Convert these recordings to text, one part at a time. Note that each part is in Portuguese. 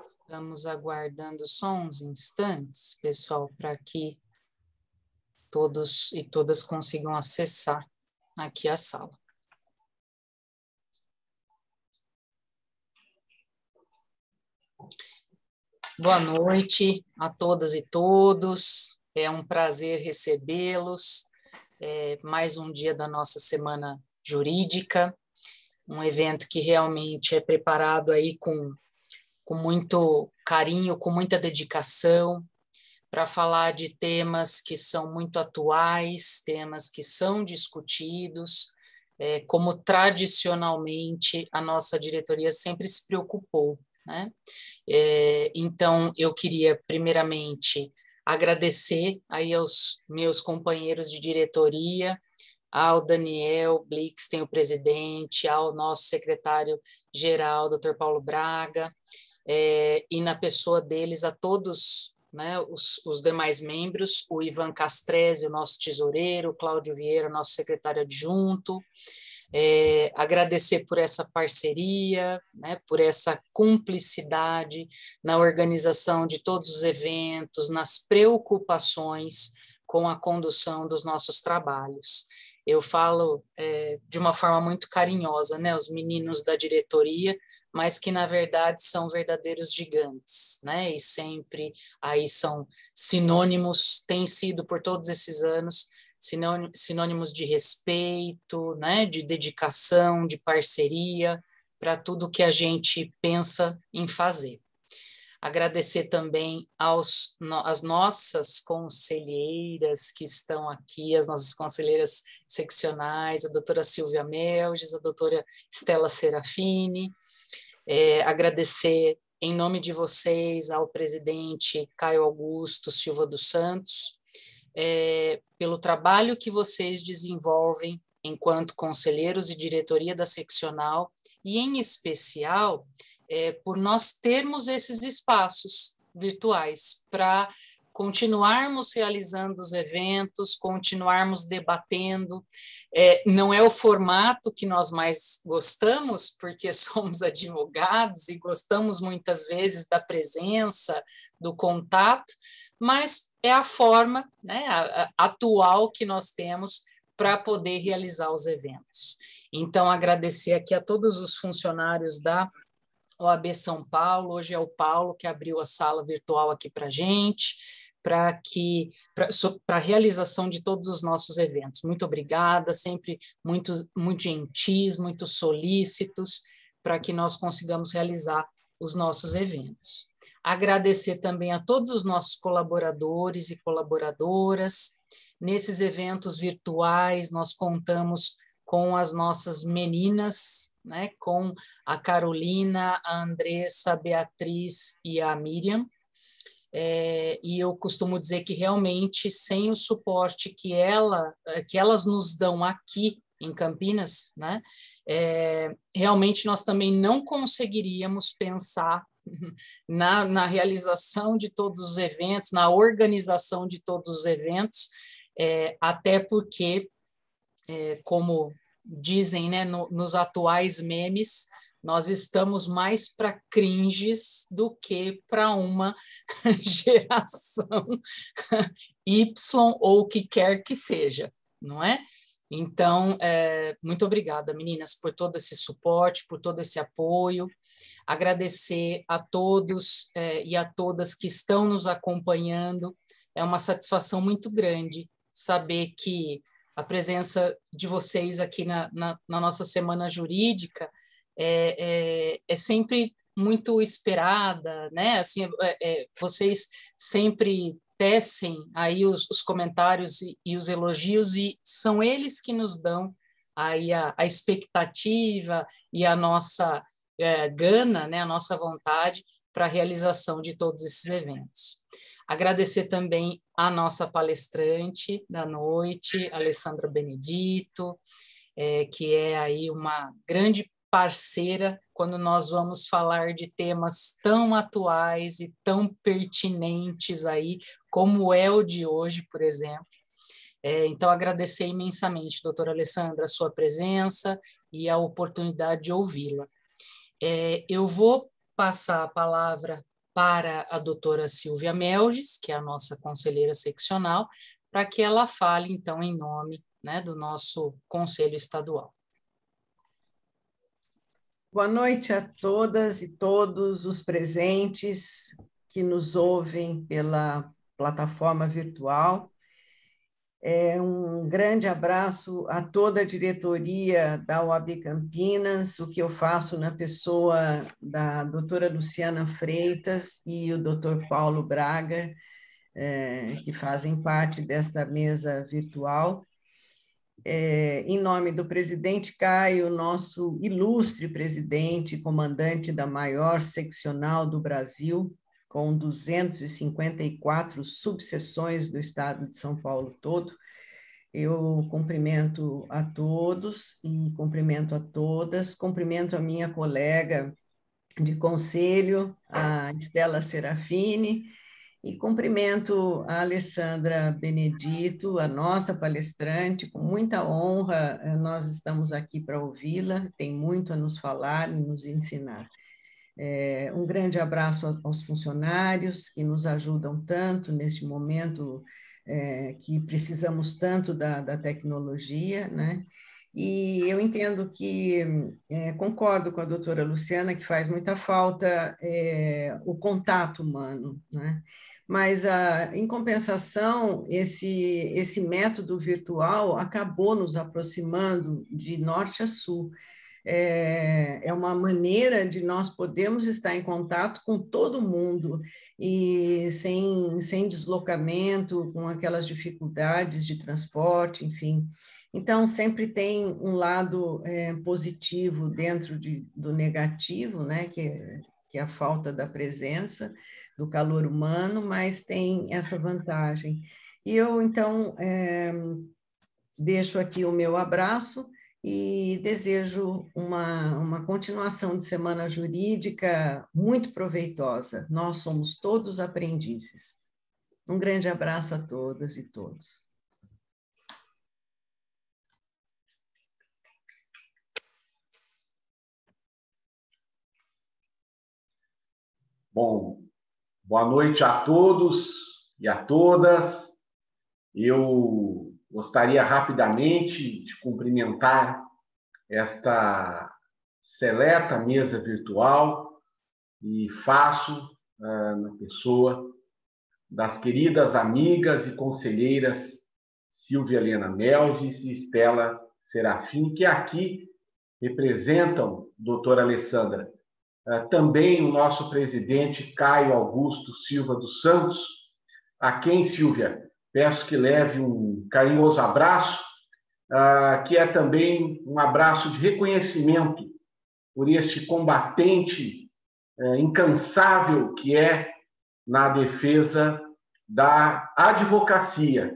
Estamos aguardando só uns instantes, pessoal, para que todos e todas consigam acessar aqui a sala. Boa noite a todas e todos. É um prazer recebê-los. Mais um dia da nossa Semana Jurídica, um evento que realmente é preparado aí com muito carinho, com muita dedicação, para falar de temas que são muito atuais, temas que são discutidos, como tradicionalmente a nossa diretoria sempre se preocupou, né? Então, eu queria, primeiramente, agradecer aí aos meus companheiros de diretoria, ao Daniel Blixten, o presidente, ao nosso secretário-geral, Dr. Paulo Braga, e na pessoa deles, a todos, né, os demais membros, o Ivan Castrezzi, o nosso tesoureiro, o Cláudio Vieira, nosso secretário adjunto, agradecer por essa parceria, né, por essa cumplicidade na organização de todos os eventos, nas preocupações com a condução dos nossos trabalhos. Eu falo de uma forma muito carinhosa, né, os meninos da diretoria, mas que, na verdade, são verdadeiros gigantes, né, e sempre aí são sinônimos, têm sido por todos esses anos, sinônimos de respeito, né, de dedicação, de parceria, para tudo que a gente pensa em fazer. Agradecer também às nossas conselheiras que estão aqui, as nossas conselheiras seccionais, a doutora Silvia Melges, a doutora Estela Serafini, agradecer em nome de vocês ao presidente Caio Augusto Silva dos Santos, pelo trabalho que vocês desenvolvem enquanto conselheiros e diretoria da seccional, e em especial por nós termos esses espaços virtuais para continuarmos realizando os eventos, continuarmos debatendo. Não é o formato que nós mais gostamos, porque somos advogados e gostamos muitas vezes da presença, do contato, mas é a forma, né, atual que nós temos para poder realizar os eventos. Então, agradecer aqui a todos os funcionários da OAB São Paulo. Hoje é o Paulo que abriu a sala virtual aqui para a gente, para a realização de todos os nossos eventos. Muito obrigada, sempre muito gentis, muito solícitos, para que nós consigamos realizar os nossos eventos. Agradecer também a todos os nossos colaboradores e colaboradoras. Nesses eventos virtuais, nós contamos com as nossas meninas, né, com a Carolina, a Andressa, a Beatriz e a Miriam. E eu costumo dizer que realmente, sem o suporte que elas nos dão aqui em Campinas, né, realmente nós também não conseguiríamos pensar na realização de todos os eventos, na organização de todos os eventos, até porque, como dizem, né, nos atuais memes, nós estamos mais para cringes do que para uma geração Y ou o que quer que seja, não é? Então, muito obrigada, meninas, por todo esse suporte, por todo esse apoio. Agradecer a todos e a todas que estão nos acompanhando. É uma satisfação muito grande saber que a presença de vocês aqui na nossa Semana Jurídica é sempre muito esperada, né? Assim, vocês sempre tecem aí os comentários e os elogios, e são eles que nos dão aí a expectativa e a nossa gana, né, a nossa vontade para a realização de todos esses eventos. Agradecer também a nossa palestrante da noite, Alessandra Benedito, que é aí uma grande parceira quando nós vamos falar de temas tão atuais e tão pertinentes aí, como é o de hoje, por exemplo. Então, agradecer imensamente, doutora Alessandra, a sua presença e a oportunidade de ouvi-la. Eu vou passar a palavra para a doutora Silvia Melges, que é a nossa conselheira seccional, para que ela fale, então, em nome, né, do nosso Conselho Estadual. Boa noite a todas e todos os presentes que nos ouvem pela plataforma virtual. Um grande abraço a toda a diretoria da UAB Campinas, o que eu faço na pessoa da doutora Luciana Freitas e o doutor Paulo Braga, que fazem parte desta mesa virtual. Em nome do presidente Caio, nosso ilustre presidente, comandante da maior seccional do Brasil, com 254 subseções do estado de São Paulo todo, eu cumprimento a todos e cumprimento a todas, cumprimento a minha colega de conselho, a Estela Serafini, e cumprimento a Alessandra Benedito, a nossa palestrante, com muita honra, nós estamos aqui para ouvi-la, tem muito a nos falar e nos ensinar. Um grande abraço aos funcionários que nos ajudam tanto neste momento que precisamos tanto da tecnologia, né? E eu entendo que, concordo com a doutora Luciana, que faz muita falta o contato humano, né? Mas, em compensação, esse método virtual acabou nos aproximando de norte a sul. É uma maneira de nós podermos estar em contato com todo mundo e sem deslocamento, com aquelas dificuldades de transporte, enfim. Então, sempre tem um lado positivo dentro do negativo, né, que é a falta da presença, do calor humano, mas tem essa vantagem. E eu, então, deixo aqui o meu abraço e desejo uma continuação de semana jurídica muito proveitosa. Nós somos todos aprendizes. Um grande abraço a todas e todos. Bom, boa noite a todos e a todas. Eu gostaria rapidamente de cumprimentar esta seleta mesa virtual e faço na pessoa das queridas amigas e conselheiras Silvia Helena Melges e Estela Serafim, que aqui representam, doutora Alessandra, também o nosso presidente Caio Augusto Silva dos Santos, a quem, Silvia, peço que leve um carinhoso abraço, que é também um abraço de reconhecimento por este combatente incansável que é na defesa da advocacia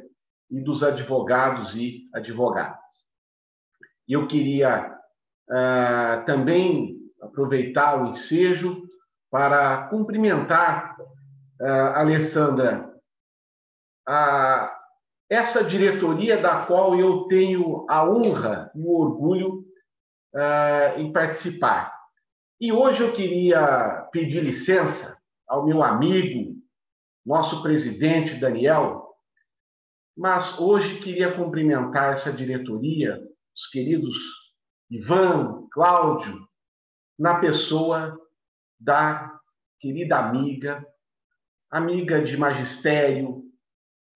e dos advogados e advogadas. Eu queria também aproveitar o ensejo para cumprimentar, Alessandra, essa diretoria da qual eu tenho a honra e o orgulho em participar. E hoje eu queria pedir licença ao meu amigo, nosso presidente Daniel, mas hoje queria cumprimentar essa diretoria, os queridos Ivan, Cláudio, na pessoa da querida amiga de magistério,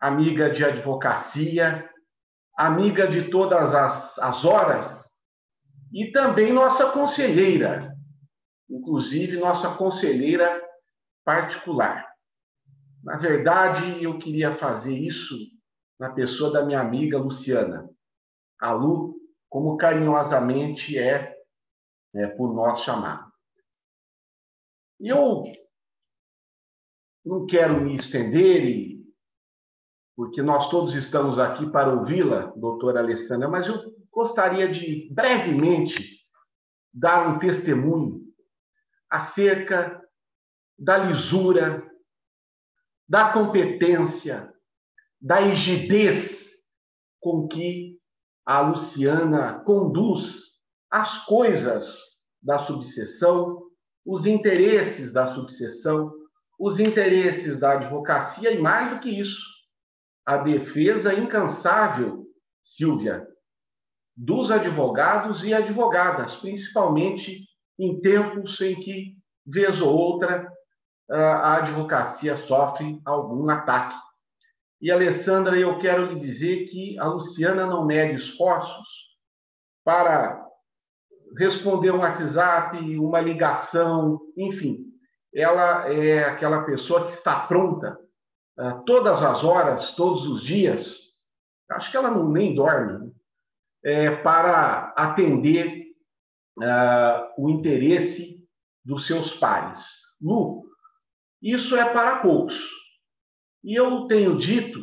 amiga de advocacia, amiga de todas as horas, e também nossa conselheira, inclusive nossa conselheira particular. Na verdade, eu queria fazer isso na pessoa da minha amiga Luciana, a Lu, como carinhosamente é por nós chamar. E eu não quero me estender, porque nós todos estamos aqui para ouvi-la, doutora Alessandra, mas eu gostaria de brevemente dar um testemunho acerca da lisura, da competência, da rigidez com que a Luciana conduz as coisas da subseção os interesses da subseção, os interesses da advocacia e, mais do que isso, a defesa incansável, Silvia, dos advogados e advogadas, principalmente em tempos em que, vez ou outra, a advocacia sofre algum ataque. E, Alessandra, eu quero lhe dizer que a Luciana não mede esforços para responder um WhatsApp, uma ligação, enfim. Ela é aquela pessoa que está pronta todas as horas, todos os dias, acho que ela nem dorme, para atender o interesse dos seus pares. Lu, isso é para poucos. E eu tenho dito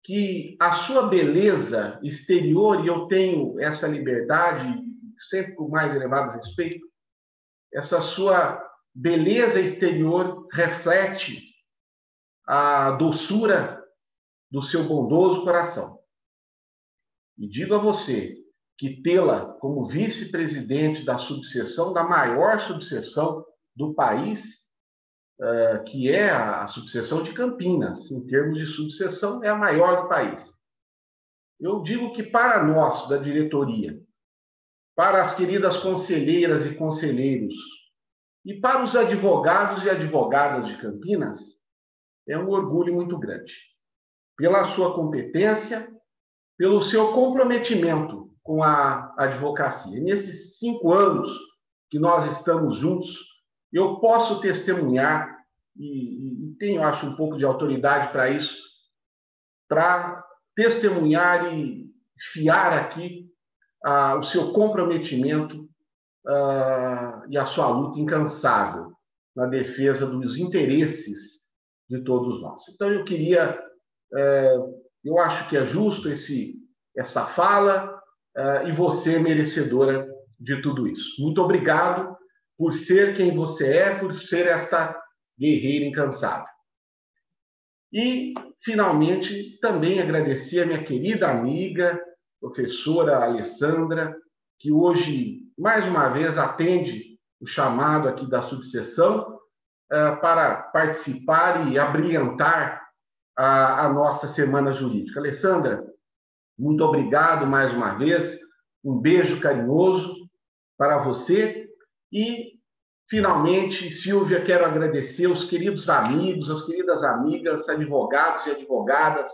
que a sua beleza exterior, e eu tenho essa liberdade, sempre com o mais elevado respeito, essa sua beleza exterior reflete a doçura do seu bondoso coração. E digo a você que tê-la como vice-presidente da subseção, da maior subseção do país, que é a subseção de Campinas, em termos de subseção, é a maior do país. Eu digo que para nós, da diretoria, para as queridas conselheiras e conselheiros, e para os advogados e advogadas de Campinas, é um orgulho muito grande. Pela sua competência, pelo seu comprometimento com a advocacia. Nesses 5 anos que nós estamos juntos, eu posso testemunhar, e tenho, acho, um pouco de autoridade para isso, para testemunhar e fiar aqui o seu comprometimento e a sua luta incansável na defesa dos interesses de todos nós. Então, eu queria, eu acho que é justo essa fala, e você é merecedora de tudo isso. Muito obrigado por ser quem você é, por ser essa guerreira incansável. E, finalmente, também agradecer a minha querida amiga, professora Alessandra, que hoje, mais uma vez, atende o chamado aqui da subseção para participar e abrilhantar a nossa Semana Jurídica. Alessandra, muito obrigado mais uma vez, um beijo carinhoso para você e, finalmente, Silvia, quero agradecer os queridos amigos, as queridas amigas, advogados e advogadas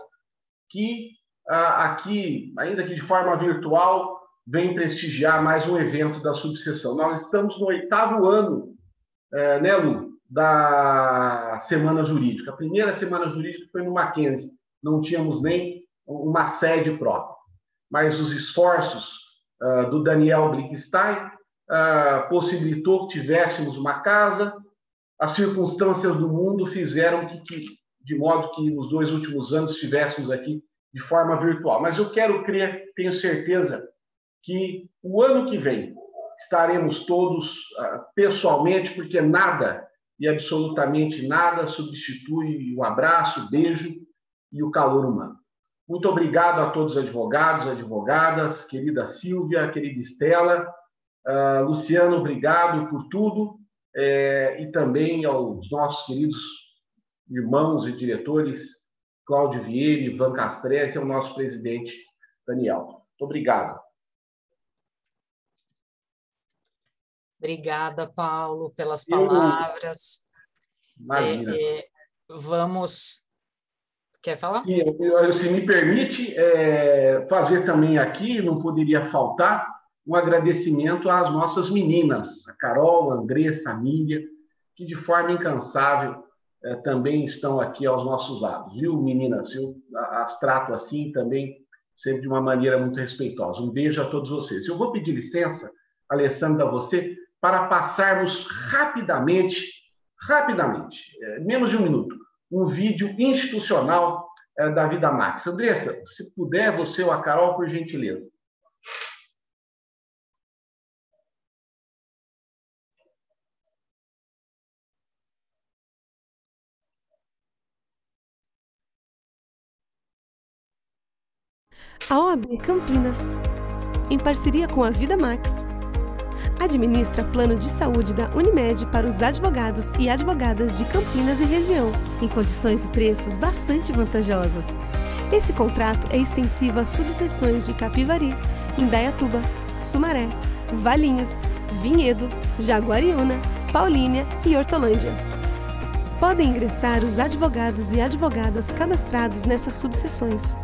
que aqui, ainda que de forma virtual, vêm prestigiar mais um evento da subseção. Nós estamos no 8º ano, né, Lu, da Semana Jurídica. A primeira Semana Jurídica foi no Mackenzie, não tínhamos nem uma sede própria. Mas os esforços do Daniel Blickstein possibilitou que tivéssemos uma casa, as circunstâncias do mundo fizeram de modo que nos 2 últimos anos estivéssemos aqui de forma virtual. Mas eu quero crer, tenho certeza, que o ano que vem estaremos todos pessoalmente, porque nada e absolutamente nada substitui o abraço, o beijo e o calor humano. Muito obrigado a todos os advogados, advogadas, querida Silvia, querida Estela, Luciano, obrigado por tudo, e também aos nossos queridos irmãos e diretores, Cláudio Vieira, Ivan Castrez e ao nosso presidente, Daniel. Muito obrigado. Obrigada, Paulo, pelas palavras. Imagina. Vamos... Quer falar? Sim, se me permite, fazer também aqui, não poderia faltar, um agradecimento às nossas meninas, a Carol, a Andressa, a Mília, que de forma incansável também estão aqui aos nossos lados. Viu, meninas? Eu as trato assim também, sempre de uma maneira muito respeitosa. Um beijo a todos vocês. Eu vou pedir licença, Alessandra, a você, para passarmos rapidamente, menos de 1 minuto, um vídeo institucional da Vida Max. Andressa, se puder, você ou a Carol, por gentileza. A OAB Campinas, em parceria com a Vida Max, Administra plano de saúde da Unimed para os advogados e advogadas de Campinas e região, em condições e preços bastante vantajosas. Esse contrato é extensivo às subseções de Capivari, Indaiatuba, Sumaré, Valinhos, Vinhedo, Jaguariúna, Paulínia e Hortolândia. Podem ingressar os advogados e advogadas cadastrados nessas subseções,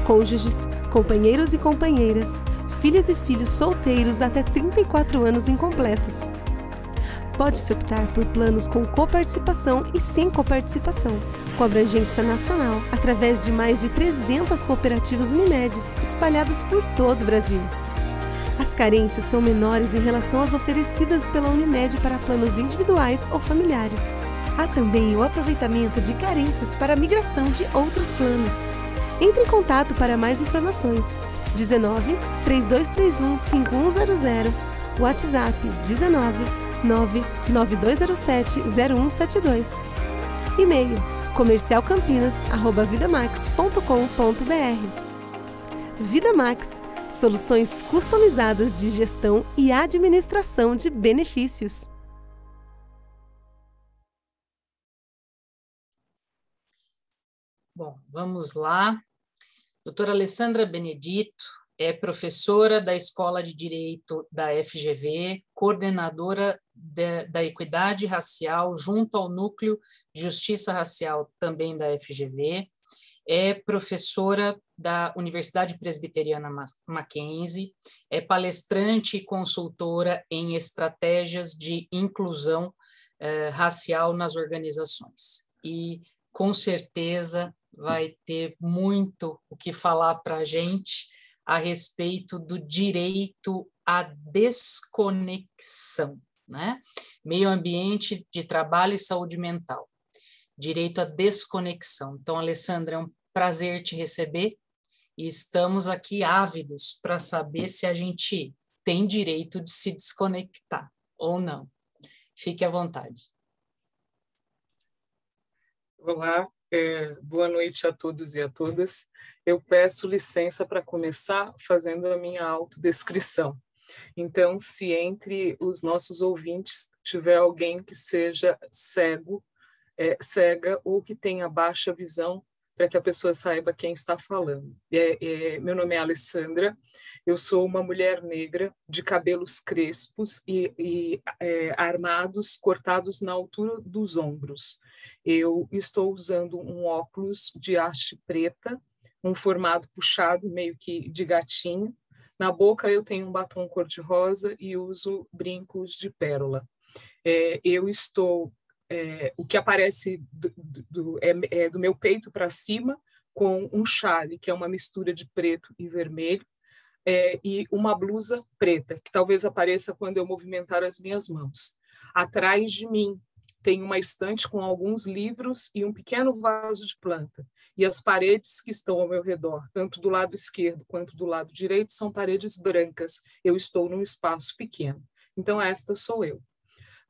cônjuges, companheiros e companheiras, filhas e filhos solteiros até 34 anos incompletos. Pode-se optar por planos com coparticipação e sem coparticipação, com abrangência nacional, através de mais de 300 cooperativas Unimedes espalhadas por todo o Brasil. As carências são menores em relação às oferecidas pela Unimed para planos individuais ou familiares. Há também o aproveitamento de carências para a migração de outros planos. Entre em contato para mais informações. 19 3231 5100, WhatsApp 19 99207 0172. E-mail comercialcampinas@vidamax.com.br. Vidamax, soluções customizadas de gestão e administração de benefícios. Bom, vamos lá. Doutora Alessandra Benedito é professora da Escola de Direito da FGV, coordenadora da Equidade Racial junto ao Núcleo de Justiça Racial também da FGV, é professora da Universidade Presbiteriana Mackenzie, é palestrante e consultora em estratégias de inclusão racial nas organizações. E, com certeza, vai ter muito o que falar para a gente a respeito do direito à desconexão, né? Meio ambiente de trabalho e saúde mental. Direito à desconexão. Então, Alessandra, é um prazer te receber e estamos aqui ávidos para saber se a gente tem direito de se desconectar ou não. Fique à vontade. Olá. Boa noite a todos e a todas. Eu peço licença para começar fazendo a minha autodescrição. Então, se entre os nossos ouvintes tiver alguém que seja cega ou que tenha baixa visão, para que a pessoa saiba quem está falando. Meu nome é Alessandra, eu sou uma mulher negra de cabelos crespos e armados, cortados na altura dos ombros. Eu estou usando um óculos de haste preta, um formato puxado, meio que de gatinho. Na boca eu tenho um batom cor-de-rosa e uso brincos de pérola. O que aparece do meu peito para cima, com um chale, que é uma mistura de preto e vermelho, e uma blusa preta, que talvez apareça quando eu movimentar as minhas mãos. Atrás de mim tem uma estante com alguns livros e um pequeno vaso de planta. E as paredes que estão ao meu redor, tanto do lado esquerdo quanto do lado direito, são paredes brancas. Eu estou num espaço pequeno. Então, esta sou eu.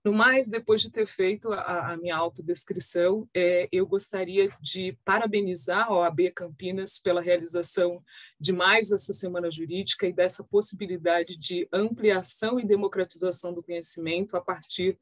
No mais, depois de ter feito a minha autodescrição, eu gostaria de parabenizar a OAB Campinas pela realização de mais essa Semana Jurídica e dessa possibilidade de ampliação e democratização do conhecimento a partir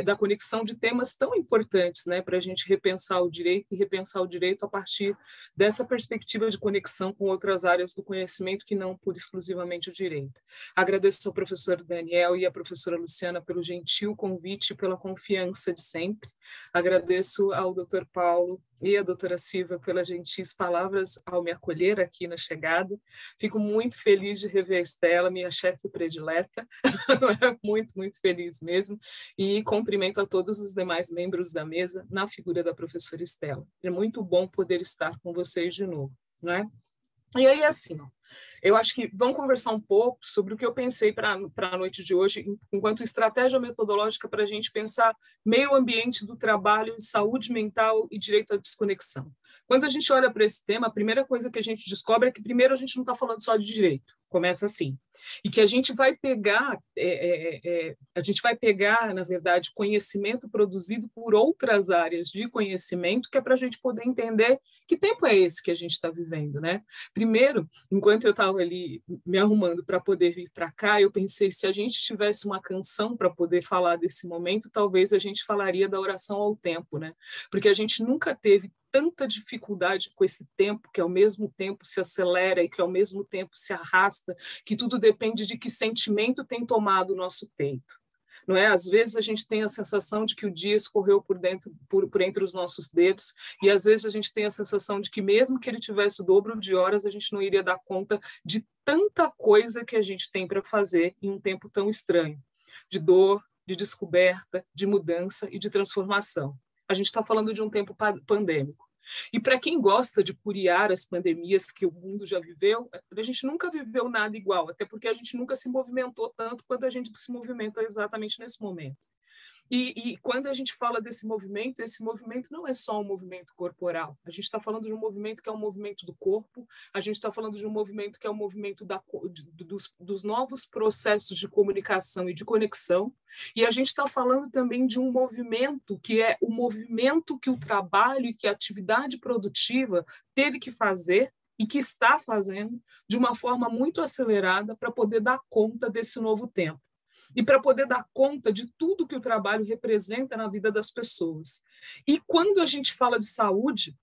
da conexão de temas tão importantes, né, para a gente repensar o direito e repensar o direito a partir dessa perspectiva de conexão com outras áreas do conhecimento que não pura exclusivamente o direito. Agradeço ao professor Daniel e à professora Luciana pelo gentil convite, pela confiança de sempre. Agradeço ao Dr. Paulo e à doutora Silvia pelas gentis palavras ao me acolher aqui na chegada. Fico muito feliz de rever a Estela, minha chefe predileta. Muito, muito feliz mesmo. E cumprimento a todos os demais membros da mesa na figura da professora Estela. É muito bom poder estar com vocês de novo, não é? E aí, assim, eu acho que vamos conversar um pouco sobre o que eu pensei para a noite de hoje, enquanto estratégia metodológica para a gente pensar meio ambiente do trabalho, saúde mental e direito à desconexão. Quando a gente olha para esse tema, a primeira coisa que a gente descobre é que, primeiro, a gente não está falando só de direito, começa assim, e que a gente vai pegar, na verdade, conhecimento produzido por outras áreas de conhecimento, que é para a gente poder entender que tempo é esse que a gente está vivendo, né? Primeiro, enquanto eu estava ali me arrumando para poder vir para cá, eu pensei, se a gente tivesse uma canção para poder falar desse momento, talvez a gente falaria da oração ao tempo, né? Porque a gente nunca teve tanta dificuldade com esse tempo, que ao mesmo tempo se acelera e que ao mesmo tempo se arrasta, que tudo depende de que sentimento tem tomado o nosso peito. Não é? Às vezes a gente tem a sensação de que o dia escorreu por entre os nossos dedos, e às vezes a gente tem a sensação de que mesmo que ele tivesse o dobro de horas, a gente não iria dar conta de tanta coisa que a gente tem para fazer em um tempo tão estranho, de dor, de descoberta, de mudança e de transformação. A gente está falando de um tempo pandêmico. E para quem gosta de curiar as pandemias que o mundo já viveu, a gente nunca viveu nada igual, até porque a gente nunca se movimentou tanto quanto a gente se movimenta exatamente nesse momento. E quando a gente fala desse movimento, esse movimento não é só um movimento corporal. A gente está falando de um movimento que é um movimento do corpo, a gente está falando de um movimento que é um movimento dos novos processos de comunicação e de conexão, e a gente está falando também de um movimento que é o movimento que o trabalho e que a atividade produtiva teve que fazer e que está fazendo de uma forma muito acelerada para poder dar conta desse novo tempo. E para poder dar conta de tudo que o trabalho representa na vida das pessoas. E quando a gente fala de saúde,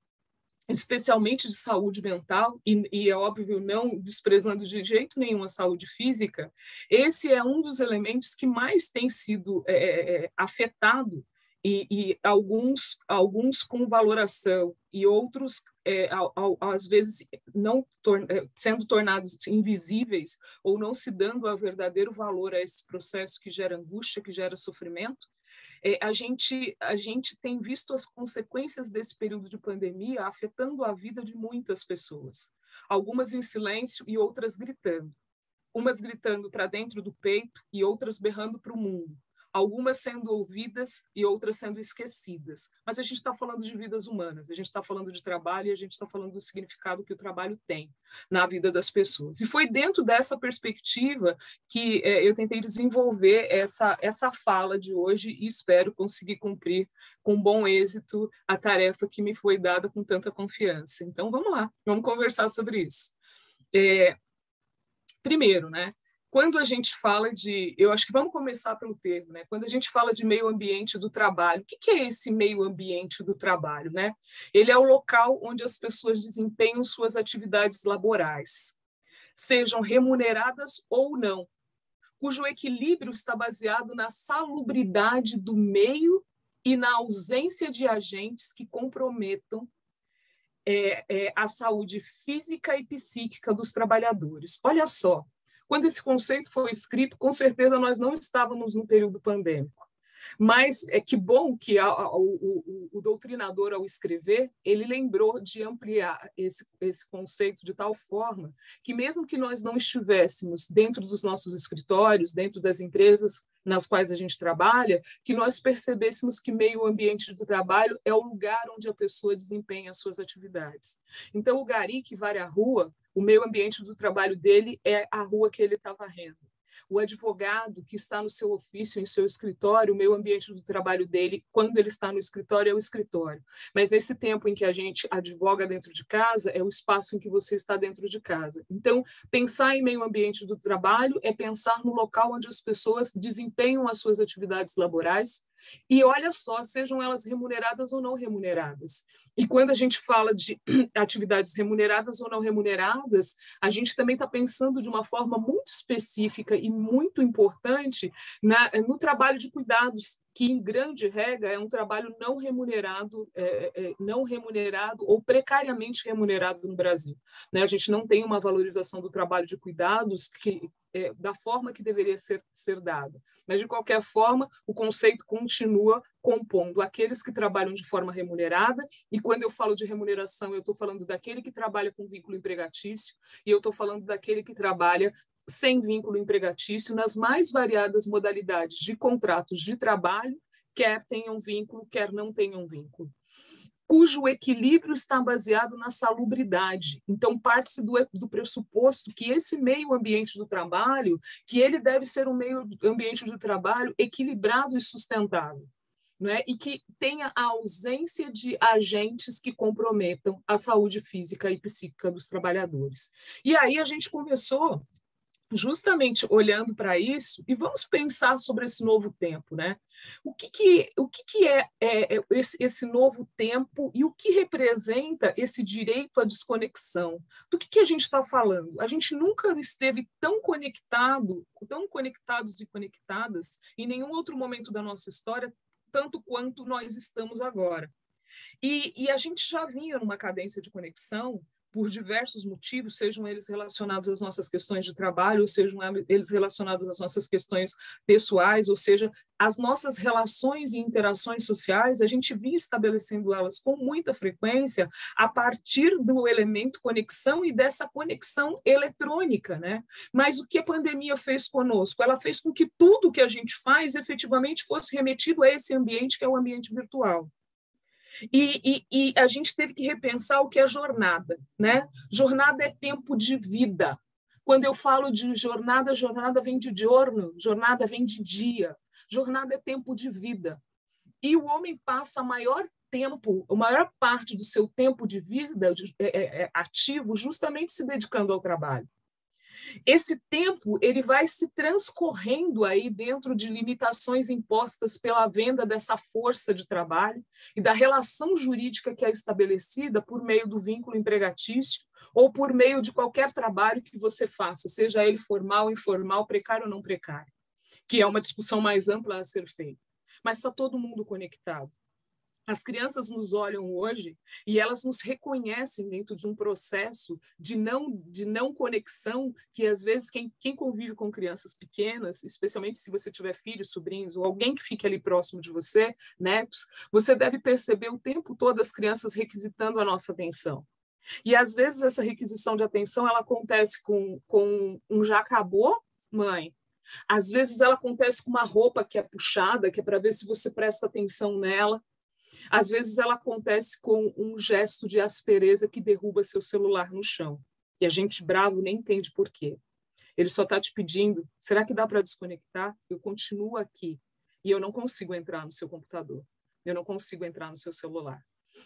especialmente de saúde mental, e é óbvio, não desprezando de jeito nenhum a saúde física, esse é um dos elementos que mais tem sido afetado, e alguns com valoração e outros, às vezes, sendo tornados invisíveis ou não se dando o verdadeiro valor a esse processo que gera angústia, que gera sofrimento. A gente tem visto as consequências desse período de pandemia afetando a vida de muitas pessoas, algumas em silêncio e outras gritando, umas gritando para dentro do peito e outras berrando para o mundo, algumas sendo ouvidas e outras sendo esquecidas. Mas a gente está falando de vidas humanas, a gente está falando de trabalho e a gente está falando do significado que o trabalho tem na vida das pessoas. E foi dentro dessa perspectiva que eu tentei desenvolver essa fala de hoje e espero conseguir cumprir com bom êxito a tarefa que me foi dada com tanta confiança. Então, vamos lá, vamos conversar sobre isso. Primeiro, né? Quando a gente fala eu acho que vamos começar pelo termo, né? Quando a gente fala de meio ambiente do trabalho, o que é esse meio ambiente do trabalho, né? Ele é o local onde as pessoas desempenham suas atividades laborais, sejam remuneradas ou não, cujo equilíbrio está baseado na salubridade do meio e na ausência de agentes que comprometam a saúde física e psíquica dos trabalhadores. Olha só, quando esse conceito foi escrito, com certeza nós não estávamos no período pandêmico. Mas que bom que o doutrinador, ao escrever, ele lembrou de ampliar esse conceito de tal forma que, mesmo que nós não estivéssemos dentro dos nossos escritórios, dentro das empresas nas quais a gente trabalha, que nós percebêssemos que meio ambiente do trabalho é o lugar onde a pessoa desempenha as suas atividades. Então, o gari que varre a rua, o meio ambiente do trabalho dele é a rua que ele está varrendo. O advogado que está no seu ofício, em seu escritório, o meio ambiente do trabalho dele, quando ele está no escritório, é o escritório. Mas nesse tempo em que a gente advoga dentro de casa, é o espaço em que você está dentro de casa. Então, pensar em meio ambiente do trabalho é pensar no local onde as pessoas desempenham as suas atividades laborais, e olha só, sejam elas remuneradas ou não remuneradas. E quando a gente fala de atividades remuneradas ou não remuneradas, a gente também está pensando de uma forma muito específica e muito importante no trabalho de cuidados, que em grande regra é um trabalho não remunerado ou precariamente remunerado no Brasil. Né? A gente não tem uma valorização do trabalho de cuidados da forma que deveria ser dada. Mas, de qualquer forma, o conceito continua compondo aqueles que trabalham de forma remunerada, e quando eu falo de remuneração, eu estou falando daquele que trabalha com vínculo empregatício, e eu estou falando daquele que trabalha sem vínculo empregatício nas mais variadas modalidades de contratos de trabalho, quer tenham vínculo, quer não tenham vínculo. cujo equilíbrio está baseado na salubridade. Então, parte-se do pressuposto que esse meio ambiente do trabalho, que ele deve ser um meio ambiente do trabalho equilibrado e sustentável, né? E que tenha a ausência de agentes que comprometam a saúde física e psíquica dos trabalhadores. E aí a gente começou justamente olhando para isso, e vamos pensar sobre esse novo tempo, né? O que é esse novo tempo e o que representa esse direito à desconexão? Do que a gente está falando? A gente nunca esteve tão conectados e conectadas em nenhum outro momento da nossa história, tanto quanto nós estamos agora. E a gente já vinha numa cadência de conexão por diversos motivos, sejam eles relacionados às nossas questões de trabalho, ou sejam eles relacionados às nossas questões pessoais, ou seja, as nossas relações e interações sociais, a gente vinha estabelecendo elas com muita frequência a partir do elemento conexão e dessa conexão eletrônica, né? Mas o que a pandemia fez conosco? Ela fez com que tudo que a gente faz efetivamente fosse remetido a esse ambiente que é o ambiente virtual. E a gente teve que repensar o que é jornada, né? Jornada é tempo de vida. Quando eu falo de jornada, jornada vem de giorno, jornada vem de dia. Jornada é tempo de vida. E o homem passa a maior parte do seu tempo de vida ativo justamente se dedicando ao trabalho. Esse tempo ele vai se transcorrendo aí dentro de limitações impostas pela venda dessa força de trabalho e da relação jurídica que é estabelecida por meio do vínculo empregatício ou por meio de qualquer trabalho que você faça, seja ele formal, informal, precário ou não precário, que é uma discussão mais ampla a ser feita. Mas está todo mundo conectado. As crianças nos olham hoje e elas nos reconhecem dentro de um processo de não conexão que, às vezes, quem convive com crianças pequenas, especialmente se você tiver filhos, sobrinhos ou alguém que fique ali próximo de você, netos, você deve perceber o tempo todo as crianças requisitando a nossa atenção. E, às vezes, essa requisição de atenção ela acontece com um já acabou, mãe? Às vezes, ela acontece com uma roupa que é puxada, que é para ver se você presta atenção nela. Às vezes ela acontece com um gesto de aspereza que derruba seu celular no chão. E a gente bravo nem entende por quê. Ele só está te pedindo, será que dá para desconectar? Eu continuo aqui e eu não consigo entrar no seu computador. Eu não consigo entrar no seu celular.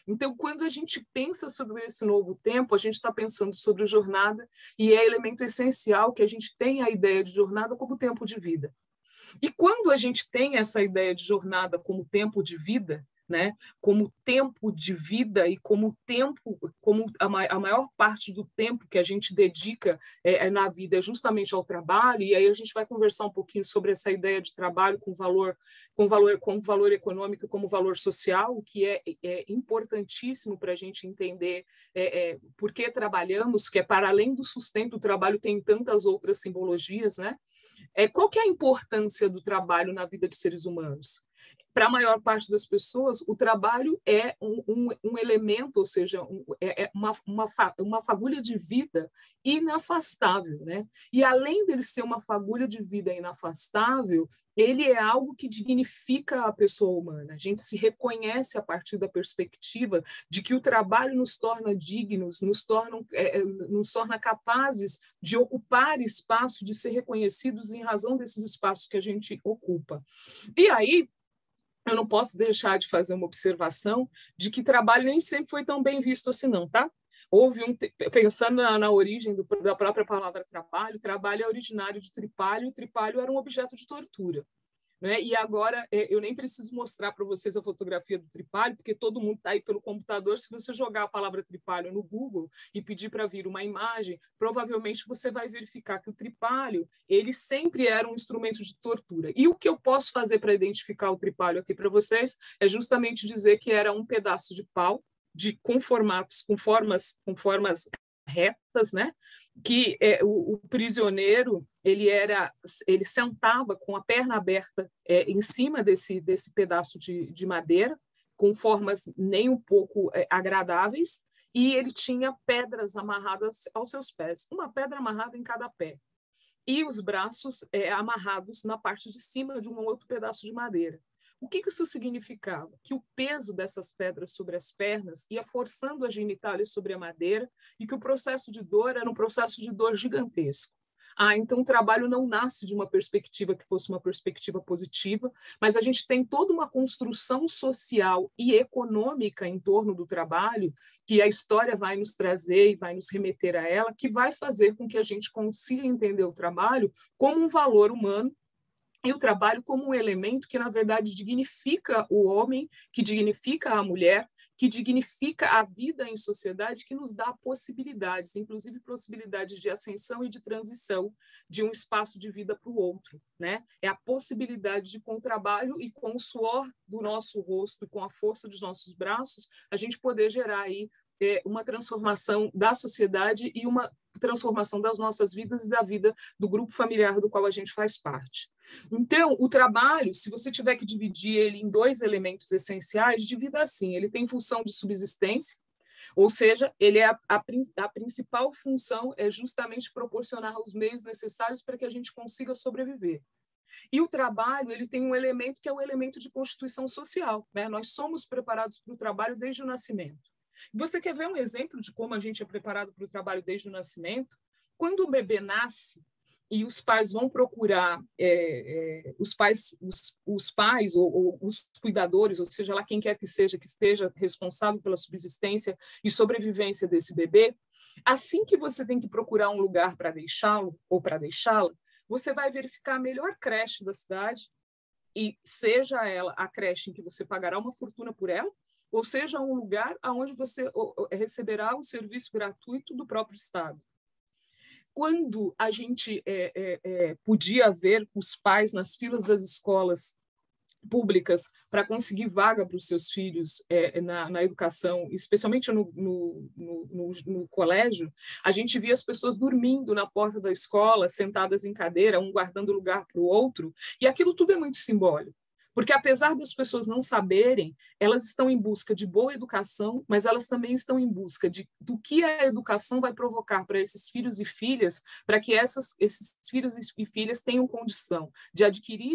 Então, quando a gente pensa sobre esse novo tempo, a gente está pensando sobre jornada e é elemento essencial que a gente tenha a ideia de jornada como tempo de vida. E quando a gente tem essa ideia de jornada como tempo de vida, né, como tempo de vida e como a maior parte do tempo que a gente dedica na vida é justamente ao trabalho, e aí a gente vai conversar um pouquinho sobre essa ideia de trabalho com valor econômico, como valor social, o que é importantíssimo para a gente entender por que trabalhamos, que é para além do sustento, o trabalho tem tantas outras simbologias, né? Qual que é a importância do trabalho na vida de seres humanos? Para a maior parte das pessoas, o trabalho é um elemento, ou seja, uma fagulha de vida inafastável, né? E além dele ser uma fagulha de vida inafastável, ele é algo que dignifica a pessoa humana. A gente se reconhece a partir da perspectiva de que o trabalho nos torna dignos, nos torna capazes de ocupar espaço, de ser reconhecidos em razão desses espaços que a gente ocupa. E aí, eu não posso deixar de fazer uma observação de que trabalho nem sempre foi tão bem visto assim, não, tá? Pensando na origem da própria palavra trabalho é originário de tripalho, e tripalho era um objeto de tortura. Né? E agora, eu nem preciso mostrar para vocês a fotografia do tripalho, porque todo mundo está aí pelo computador. Se você jogar a palavra tripalho no Google e pedir para vir uma imagem, provavelmente você vai verificar que o tripalho ele sempre era um instrumento de tortura. E o que eu posso fazer para identificar o tripalho aqui para vocês é justamente dizer que era um pedaço de pau com formas retas, né? Que o prisioneiro ele sentava com a perna aberta em cima desse pedaço de madeira, com formas nem um pouco agradáveis, e ele tinha pedras amarradas aos seus pés, uma pedra amarrada em cada pé, e os braços amarrados na parte de cima de um outro pedaço de madeira. O que isso significava? Que o peso dessas pedras sobre as pernas ia forçando a genitália sobre a madeira e que o processo de dor era um processo de dor gigantesco. Então o trabalho não nasce de uma perspectiva que fosse uma perspectiva positiva, mas a gente tem toda uma construção social e econômica em torno do trabalho, que a história vai nos trazer e vai nos remeter a ela, que vai fazer com que a gente consiga entender o trabalho como um valor humano, e o trabalho como um elemento que, na verdade, dignifica o homem, que dignifica a mulher, que dignifica a vida em sociedade, que nos dá possibilidades, inclusive possibilidades de ascensão e de transição de um espaço de vida para o outro, né? É a possibilidade de, com o trabalho e com o suor do nosso rosto e com a força dos nossos braços, a gente poder gerar aí uma transformação da sociedade e uma transformação das nossas vidas e da vida do grupo familiar do qual a gente faz parte. Então, o trabalho, se você tiver que dividir ele em dois elementos essenciais, divida assim: ele tem função de subsistência, ou seja, ele é a principal função é justamente proporcionar os meios necessários para que a gente consiga sobreviver. E o trabalho, ele tem um elemento que é o elemento de constituição social, né? Nós somos preparados para o trabalho desde o nascimento. Você quer ver um exemplo de como a gente é preparado para o trabalho desde o nascimento? Quando o bebê nasce e os pais vão procurar, os pais ou os cuidadores, ou seja lá quem quer que esteja responsável pela subsistência e sobrevivência desse bebê, assim que você tem que procurar um lugar para deixá-lo ou para deixá-la, você vai verificar a melhor creche da cidade, e seja ela a creche em que você pagará uma fortuna por ela, ou seja, um lugar onde você receberá o serviço gratuito do próprio Estado. Quando a gente podia ver os pais nas filas das escolas públicas para conseguir vaga para os seus filhos na educação, especialmente no colégio, a gente via as pessoas dormindo na porta da escola, sentadas em cadeira, um guardando lugar para o outro, e aquilo tudo é muito simbólico. Porque, apesar das pessoas não saberem, elas estão em busca de boa educação, mas elas também estão em busca do que a educação vai provocar para esses filhos e filhas, para que esses filhos e filhas tenham condição de adquirir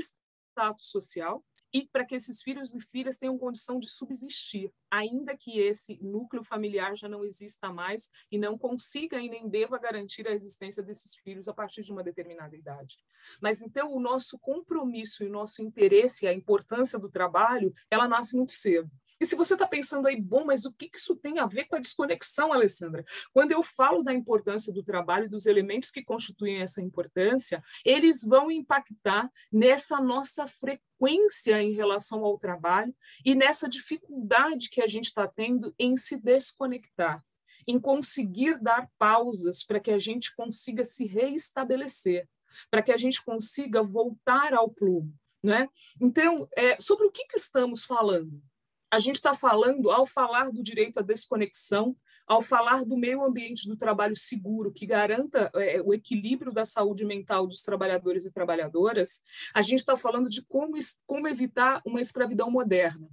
status social e para que esses filhos e filhas tenham condição de subsistir, ainda que esse núcleo familiar já não exista mais e não consiga e nem deva garantir a existência desses filhos a partir de uma determinada idade. Mas, então, o nosso compromisso e o nosso interesse e a importância do trabalho, ela nasce muito cedo. E se você está pensando aí, bom, mas o que isso tem a ver com a desconexão, Alessandra? Quando eu falo da importância do trabalho, dos elementos que constituem essa importância, eles vão impactar nessa nossa frequência em relação ao trabalho e nessa dificuldade que a gente está tendo em se desconectar, em conseguir dar pausas para que a gente consiga se reestabelecer, para que a gente consiga voltar ao plumo, né? Então, sobre o que estamos falando? A gente está falando, ao falar do direito à desconexão, ao falar do meio ambiente do trabalho seguro, que garanta o equilíbrio da saúde mental dos trabalhadores e trabalhadoras, a gente está falando de como evitar uma escravidão moderna.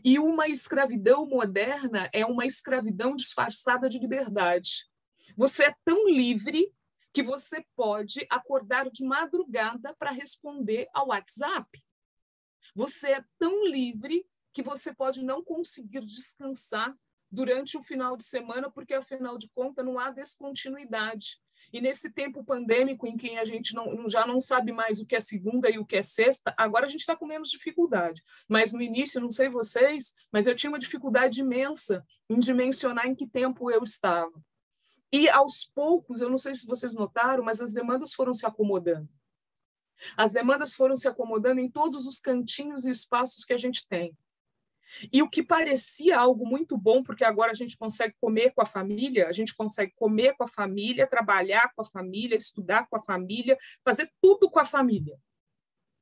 E uma escravidão moderna é uma escravidão disfarçada de liberdade. Você é tão livre que você pode acordar de madrugada para responder ao WhatsApp. Você é tão livre que você pode não conseguir descansar durante o final de semana, porque, afinal de contas, não há descontinuidade. E nesse tempo pandêmico, em que a gente já não sabe mais o que é segunda e o que é sexta, agora a gente está com menos dificuldade. Mas no início, não sei vocês, mas eu tinha uma dificuldade imensa em dimensionar em que tempo eu estava. E, aos poucos, eu não sei se vocês notaram, mas as demandas foram se acomodando. As demandas foram se acomodando em todos os cantinhos e espaços que a gente tem. E o que parecia algo muito bom, porque agora a gente consegue comer com a família, trabalhar com a família, estudar com a família, fazer tudo com a família.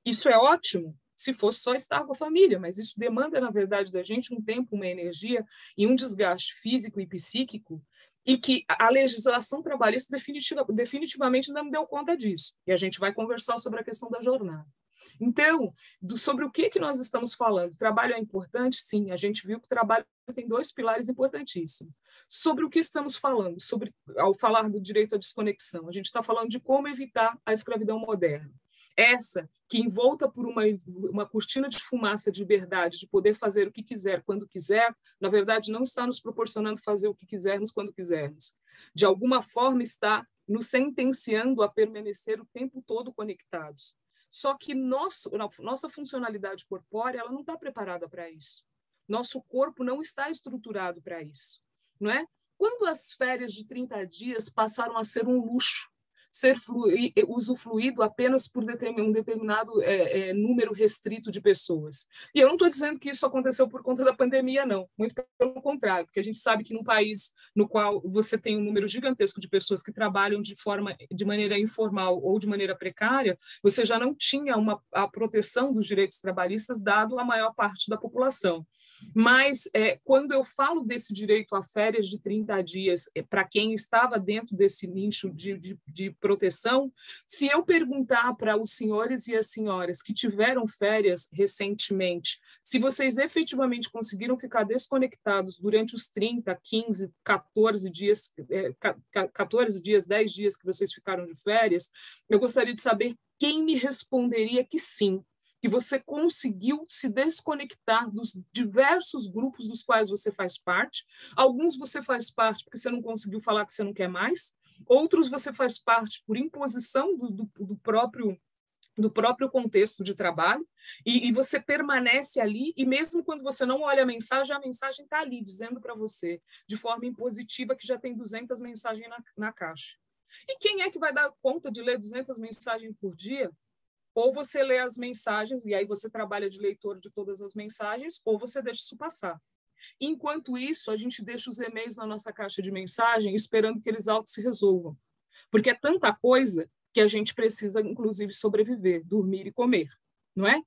Isso é ótimo se fosse só estar com a família, mas isso demanda, na verdade, da gente um tempo, uma energia e um desgaste físico e psíquico, e que a legislação trabalhista definitivamente não me deu conta disso. E a gente vai conversar sobre a questão da jornada. Então, sobre o que nós estamos falando? O trabalho é importante? Sim, a gente viu que o trabalho tem dois pilares importantíssimos. Sobre o que estamos falando? Ao falar do direito à desconexão, a gente está falando de como evitar a escravidão moderna. Essa que, envolta por uma cortina de fumaça de liberdade, de poder fazer o que quiser, quando quiser, na verdade não está nos proporcionando fazer o que quisermos, quando quisermos. De alguma forma está nos sentenciando a permanecer o tempo todo conectados. Só que nossa funcionalidade corpórea ela não está preparada para isso. Nosso corpo não está estruturado para isso, não é? Quando as férias de 30 dias passaram a ser um luxo, ser usufruído apenas por um determinado número restrito de pessoas. E eu não estou dizendo que isso aconteceu por conta da pandemia, não. Muito pelo contrário, porque a gente sabe que num país no qual você tem um número gigantesco de pessoas que trabalham de maneira informal ou de maneira precária, você já não tinha a proteção dos direitos trabalhistas dado à maior parte da população. Mas, quando eu falo desse direito a férias de 30 dias, para quem estava dentro desse nicho de proteção, se eu perguntar para os senhores e as senhoras que tiveram férias recentemente, se vocês efetivamente conseguiram ficar desconectados durante os 30, 15, 14 dias, 10 dias que vocês ficaram de férias, eu gostaria de saber quem me responderia que sim, que você conseguiu se desconectar dos diversos grupos dos quais você faz parte. Alguns você faz parte porque você não conseguiu falar que você não quer mais, outros você faz parte por imposição do próprio contexto de trabalho, e você permanece ali, e mesmo quando você não olha a mensagem está ali, dizendo para você, de forma impositiva, que já tem 200 mensagens na caixa. E quem é que vai dar conta de ler 200 mensagens por dia? Ou você lê as mensagens, e aí você trabalha de leitor de todas as mensagens, ou você deixa isso passar. Enquanto isso, a gente deixa os e-mails na nossa caixa de mensagem, esperando que eles auto se resolvam. Porque é tanta coisa que a gente precisa, inclusive, sobreviver, dormir e comer, não é?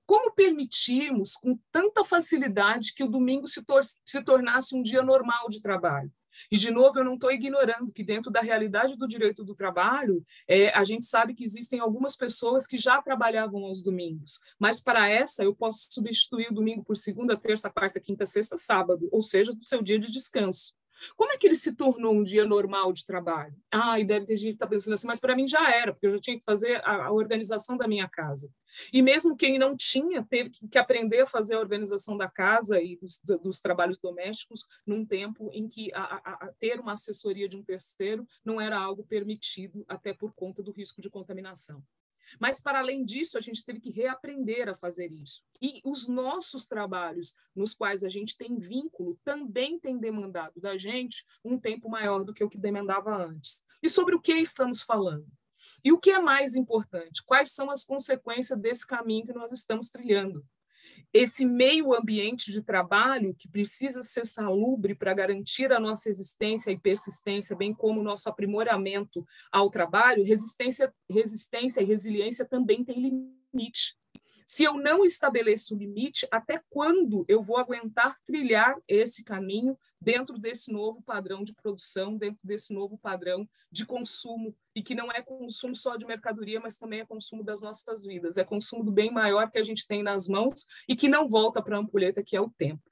Como permitimos, com tanta facilidade, que o domingo se tornasse um dia normal de trabalho? E, de novo, eu não estou ignorando que, dentro da realidade do direito do trabalho, a gente sabe que existem algumas pessoas que já trabalhavam aos domingos, mas, para essa, eu posso substituir o domingo por segunda, terça, quarta, quinta, sexta, sábado, ou seja, do seu dia de descanso. Como é que ele se tornou um dia normal de trabalho? E deve ter gente que está pensando assim, mas para mim já era, porque eu já tinha que fazer a organização da minha casa. E mesmo quem não tinha, teve que aprender a fazer a organização da casa e dos trabalhos domésticos num tempo em que ter uma assessoria de um terceiro não era algo permitido, até por conta do risco de contaminação. Mas, para além disso, a gente teve que reaprender a fazer isso. E os nossos trabalhos, nos quais a gente tem vínculo, também têm demandado da gente um tempo maior do que o que demandava antes. E sobre o que estamos falando? E o que é mais importante? Quais são as consequências desse caminho que nós estamos trilhando? Esse meio ambiente de trabalho que precisa ser salubre para garantir a nossa existência e persistência, bem como o nosso aprimoramento ao trabalho, resistência e resiliência também tem limite. Se eu não estabeleço limite, até quando eu vou aguentar trilhar esse caminho dentro desse novo padrão de produção, dentro desse novo padrão de consumo, e que não é consumo só de mercadoria, mas também é consumo das nossas vidas, é consumo do bem maior que a gente tem nas mãos e que não volta para a ampulheta, que é o tempo.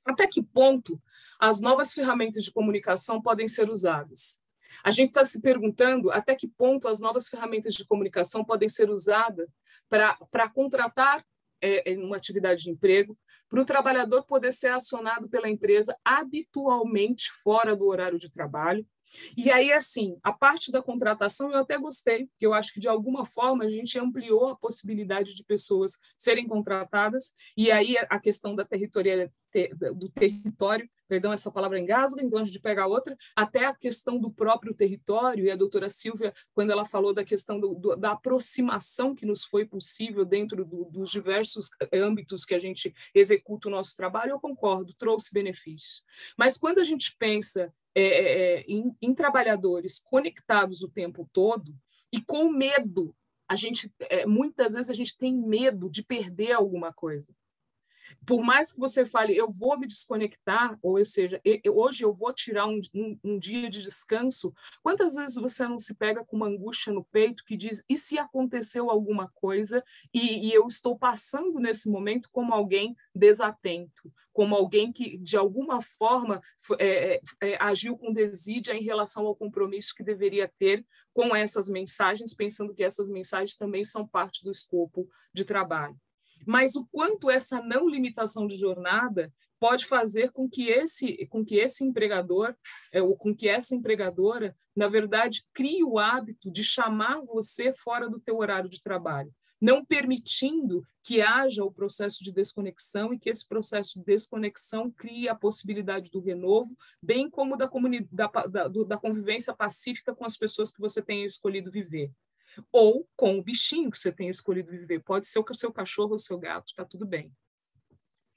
Até que ponto as novas ferramentas de comunicação podem ser usadas? A gente está se perguntando até que ponto as novas ferramentas de comunicação podem ser usadas para contratar uma atividade de emprego, para o trabalhador poder ser acionado pela empresa habitualmente fora do horário de trabalho. E aí, assim, a parte da contratação eu até gostei, porque eu acho que, de alguma forma, a gente ampliou a possibilidade de pessoas serem contratadas, e aí a questão do território, perdão, essa palavra engasga, então a gente pega outra, até a questão do próprio território, e a doutora Silvia, quando ela falou da questão da aproximação que nos foi possível dentro dos diversos âmbitos que a gente executa o nosso trabalho, eu concordo, trouxe benefícios. Mas quando a gente pensa em trabalhadores conectados o tempo todo e com medo, muitas vezes a gente tem medo de perder alguma coisa. Por mais que você fale, eu vou me desconectar, ou seja, hoje eu vou tirar um dia de descanso, quantas vezes você não se pega com uma angústia no peito que diz, e se aconteceu alguma coisa e eu estou passando nesse momento como alguém desatento, como alguém que, de alguma forma, agiu com desídia em relação ao compromisso que deveria ter com essas mensagens, pensando que essas mensagens também são parte do escopo de trabalho. Mas o quanto essa não limitação de jornada pode fazer com que esse empregador, ou com que essa empregadora, na verdade, crie o hábito de chamar você fora do teu horário de trabalho, não permitindo que haja o processo de desconexão e que esse processo de desconexão crie a possibilidade do renovo, bem como da convivência pacífica com as pessoas que você tenha escolhido viver. Ou com o bichinho que você tenha escolhido viver. Pode ser o seu cachorro ou o seu gato, está tudo bem.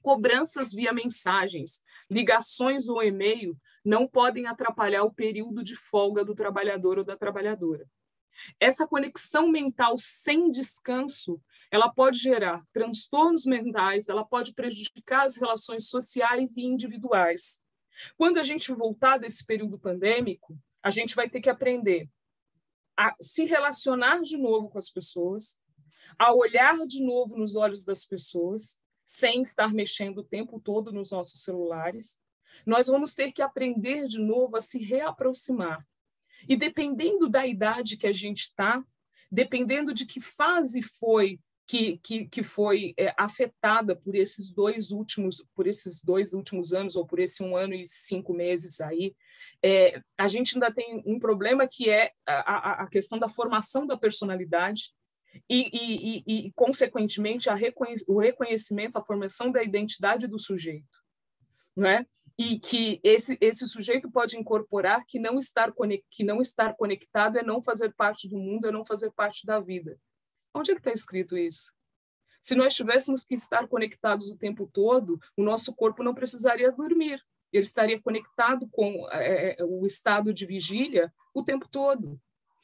Cobranças via mensagens, ligações ou e-mail não podem atrapalhar o período de folga do trabalhador ou da trabalhadora. Essa conexão mental sem descanso, ela pode gerar transtornos mentais, ela pode prejudicar as relações sociais e individuais. Quando a gente voltar desse período pandêmico, a gente vai ter que aprender a se relacionar de novo com as pessoas, a olhar de novo nos olhos das pessoas, sem estar mexendo o tempo todo nos nossos celulares. Nós vamos ter que aprender de novo a se reaproximar. E dependendo da idade que a gente está, dependendo de que fase foi que foi afetada por esses dois últimos anos, ou por esse 1 ano e 5 meses aí, a gente ainda tem um problema que é a questão da formação da personalidade e consequentemente, o reconhecimento, a formação da identidade do sujeito, não é? E que esse sujeito pode incorporar que não estar conectado é não fazer parte do mundo, é não fazer parte da vida. Onde é que está escrito isso? Se nós tivéssemos que estar conectados o tempo todo, o nosso corpo não precisaria dormir. Ele estaria conectado com o estado de vigília o tempo todo.